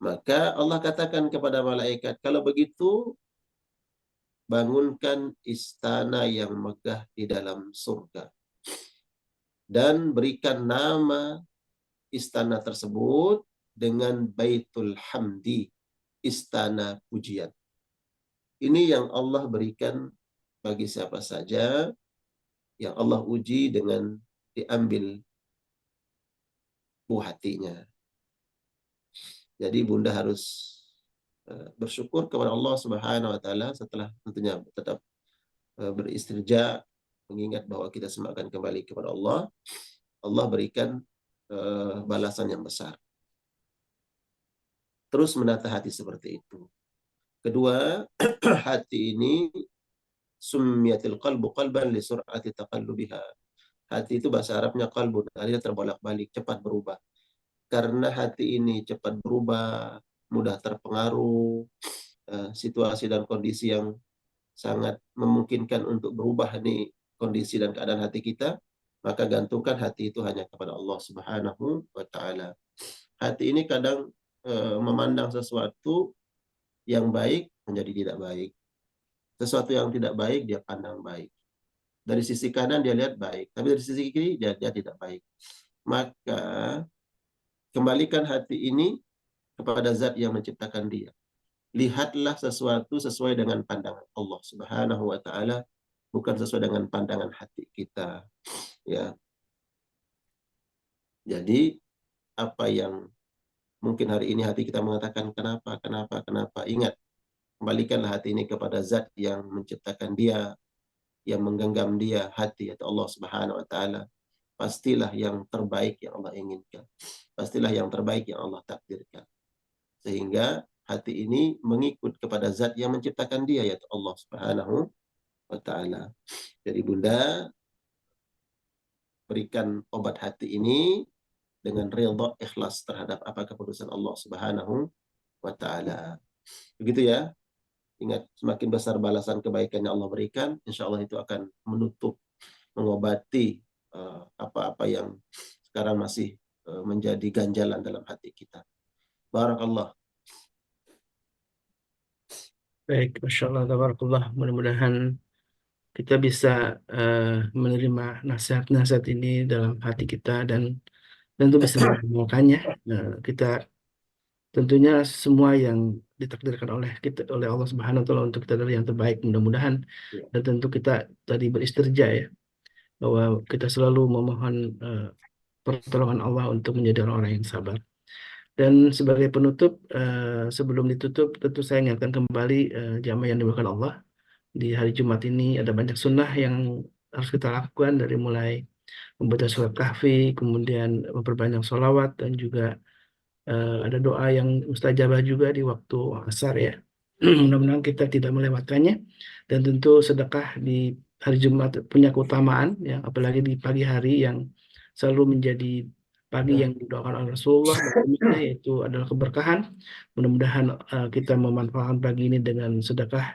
Maka Allah katakan kepada malaikat, kalau begitu bangunkan istana yang megah di dalam surga dan berikan nama istana tersebut dengan Baitul Hamdi, istana pujian. Ini yang Allah berikan bagi siapa saja yang Allah uji dengan diambil buah hatinya. Jadi Bunda harus bersyukur kepada Allah Subhanahu wa taala setelah tentunya tetap beristirja, mengingat bahwa kita semua akan kembali kepada Allah. Allah berikan balasan yang besar. Terus menata hati seperti itu. Kedua, hati ini summiyatil qalbu qalban li sur'ati taqallubiha. Hati itu bahasa Arabnya qalbun, artinya terbolak-balik, cepat berubah. Karena hati ini cepat berubah, mudah terpengaruh, situasi dan kondisi yang sangat memungkinkan untuk berubah nih kondisi dan keadaan hati kita, maka gantungkan hati itu hanya kepada Allah Subhanahu wa taala. Hati ini kadang memandang sesuatu yang baik menjadi tidak baik. Sesuatu yang tidak baik dia pandang baik. Dari sisi kanan dia lihat baik, tapi dari sisi kiri dia tidak baik. Maka kembalikan hati ini kepada zat yang menciptakan dia. Lihatlah sesuatu sesuai dengan pandangan Allah Subhanahu wa taala, bukan sesuai dengan pandangan hati kita. Ya. Jadi apa yang mungkin hari ini hati kita mengatakan kenapa, ingat, kembalikanlah hati ini kepada zat yang menciptakan dia, yang menggenggam dia, hati atau Allah Subhanahu wa taala. Pastilah yang terbaik yang Allah inginkan. Pastilah yang terbaik yang Allah takdirkan. Sehingga hati ini mengikut kepada zat yang menciptakan dia, yaitu Allah Subhanahu wa taala. Jadi Bunda berikan obat hati ini dengan ridha, ikhlas terhadap apa keputusan Allah Subhanahu wa taala. Begitu ya. Ingat, semakin besar balasan kebaikan yang Allah berikan, insya Allah itu akan menutup, mengobati apa-apa yang sekarang masih menjadi ganjalan dalam hati kita. Barakallah. Baik, Masya Allah, tabarakallah. Mudah-mudahan kita bisa menerima nasihat-nasihat ini dalam hati kita dan tentu bisa mengamalkannya. Kita tentunya semua yang ditakdirkan oleh kita, oleh Allah Subhanahu wa taala untuk kita adalah yang terbaik, mudah-mudahan. Dan tentu kita tadi beristirja ya, bahwa kita selalu memohon pertolongan Allah untuk menjadi orang-orang yang sabar. Dan sebagai penutup, sebelum ditutup, tentu saya ingatkan kembali jamaah yang dimuliakan Allah. Di hari Jumat ini ada banyak sunnah yang harus kita lakukan, dari mulai membaca surat kahfi, kemudian memperbanyak sholawat, dan juga ada doa yang mustajabah juga di waktu asar ya. Mudah-mudahan kita tidak melewatkannya. Dan tentu sedekah di hari Jumat punya keutamaan ya, apalagi di pagi hari yang selalu menjadi pagi yang didoakan oleh Rasulullah, yaitu adalah keberkahan. Mudah-mudahan kita memanfaatkan pagi ini dengan sedekah.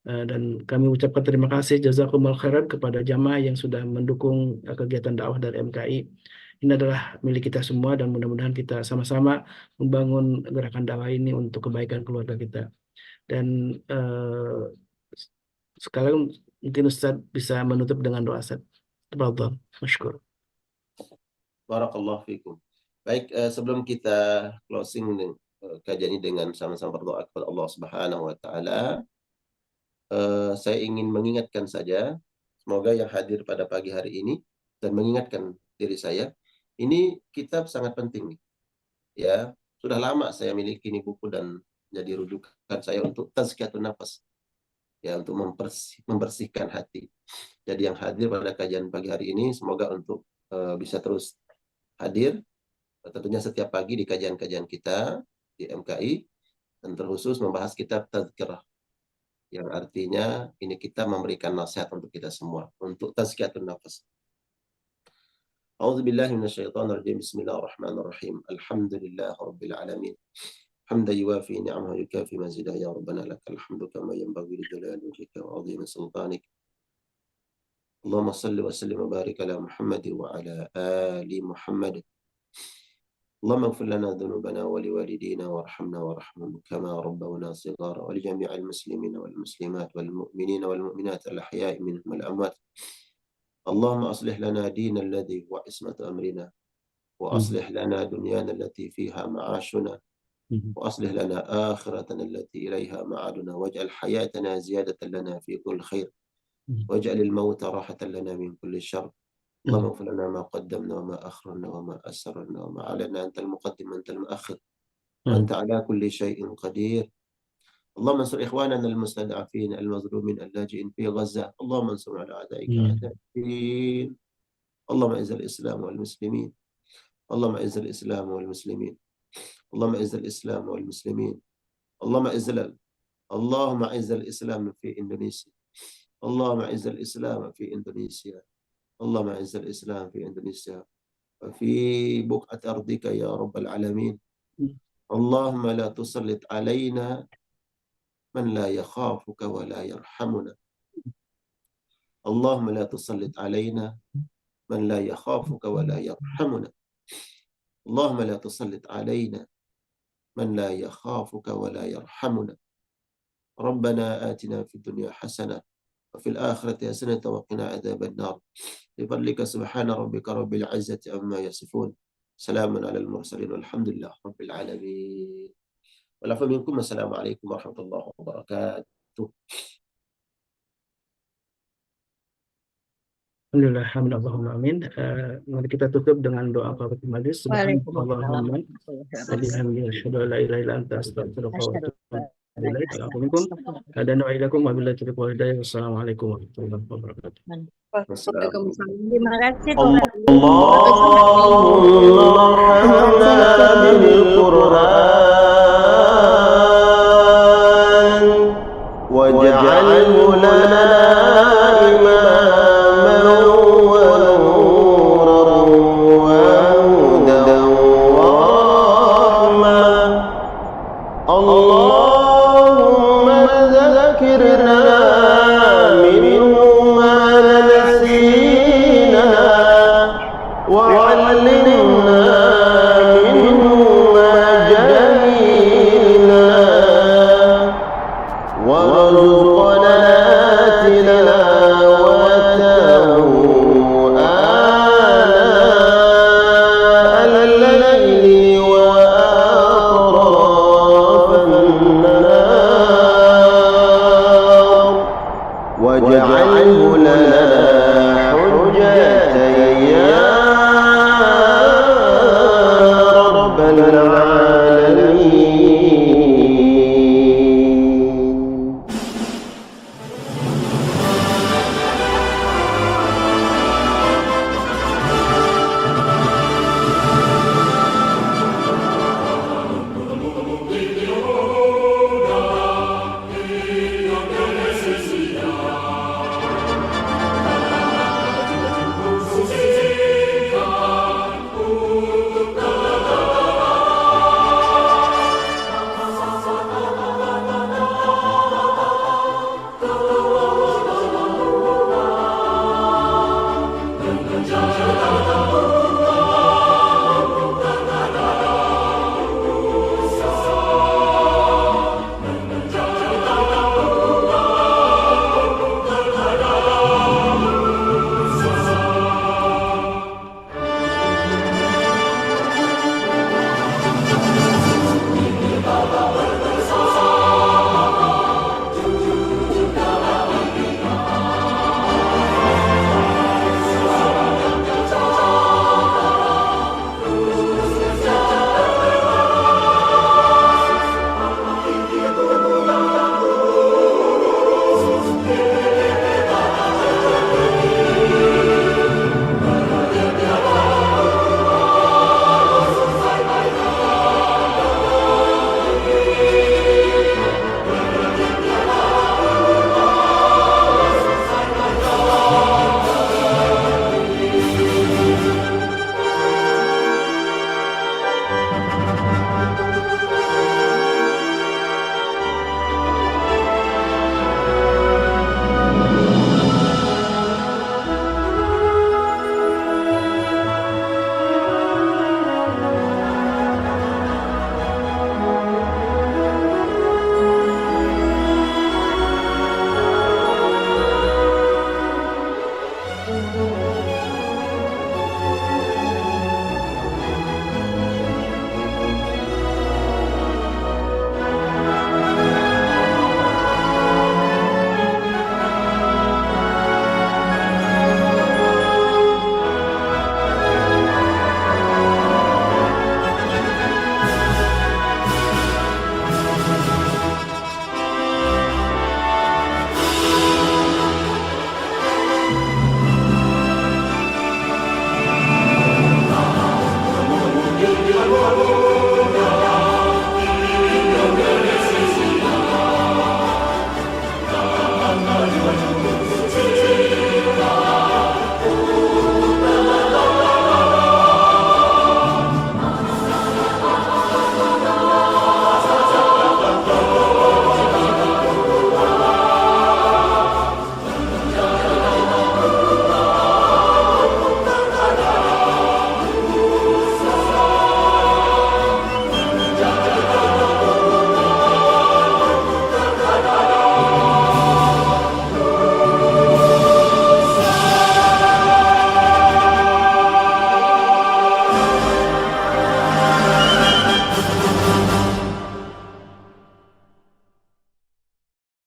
Dan kami ucapkan terima kasih jazakumullah khairan kepada jamaah yang sudah mendukung kegiatan dakwah dari MKI. Ini adalah milik kita semua dan mudah-mudahan kita sama-sama membangun gerakan dakwah ini untuk kebaikan keluarga kita. Dan sekarang mungkin Ustaz bisa menutup dengan doa Ustaz. Tafadhal, masykur. Barakallahu fikum. Baik, sebelum kita closing kajian ini dengan sama-sama berdoa kepada Allah Subhanahu wa taala, saya ingin mengingatkan saja, semoga yang hadir pada pagi hari ini dan mengingatkan diri saya, ini kitab sangat penting nih. Ya, sudah lama saya miliki ini buku dan jadi rujukan saya untuk tazkiyatun nafas. ya untuk membersihkan hati. Jadi yang hadir pada kajian pagi hari ini semoga untuk bisa terus hadir tentunya setiap pagi di kajian-kajian kita di MKI, dan terkhusus membahas kitab Tazkirah, yang artinya ini kita memberikan nasihat untuk kita semua untuk tazkiyatun nafas. A'udzubillahi minasyaitonir rajim. Bismillahirrahmanirrahim. Alhamdulillah rabbil alamin. حمدا يوافي نعمه يكافي مزيدا يا ربنا لك الحمد كما ينبغي لجلال وجهك وعظيم سلطانك. اللهم صل وسلم وبارك على محمد وعلى آل محمد. اللهم اغفر لنا ذنوبنا ولوالدينا وارحمنا وارحمهم كما ربونا صغارا، ولجميع المسلمين والمسلمات والمؤمنين والمؤمنات الأحياء منهم والأموات. اللهم أصلح لنا دين الذي هو عصمة أمرنا، وأصلح لنا دنيانا التي فيها معاشنا، وأصلح لنا آخرتنا التي إليها معادنا، واجعل حياتنا زيادة لنا في كل خير، واجعل الموت راحة لنا من كل شر. اللهم اغفر لنا ما قدمنا وما أخرنا وما أسررنا وما أعلنا، أنت المقدم وأنت المؤخر وأنت على كل شيء قدير. اللهم انصر إخواننا المستضعفين المظلومين اللاجئين في غزة. اللهم انصر على أعدائك أعداء الدين. اللهم أعز الإسلام والمسلمين. اللهم أعز الإسلام والمسلمين. اللهم أعز الإسلام والمسلمين. اللهم أعز الإسلام في إندونيسيا. اللهم أعز الإسلام في إندونيسيا. اللهم أعز الإسلام في إندونيسيا وفي بقعة أرضك يا رب العالمين. اللهم لا تسلط علينا من لا يخافك ولا يرحمنا. اللهم لا تسلط علينا من لا يخافك ولا يرحمنا. اللهم لا تسلط علينا من لا يخافك ولا يرحمنا. ربنا آتنا في الدنيا حسنة وفي الآخرة حسنة وقنا عذاب النار. بفضلك سبحان ربك رب العزة عما يصفون. سلام على المرسلين والحمد لله رب العالمين. والعفو منكم. السلام عليكم ورحمة الله وبركاته. Alhamdulillah, Allahumma amin. Mari kita tutup dengan doa kafaratul majlis. Subhanallahumma wa bihamdihi asyhadu an la ilaha illa anta astaghfiruka wa atubu ilaik. Adanu ilaikum wa billahi taufiq wal hidayah. Wassalamualaikum warahmatullahi wabarakatuh. Waalaikumsalam. Terima kasih Allah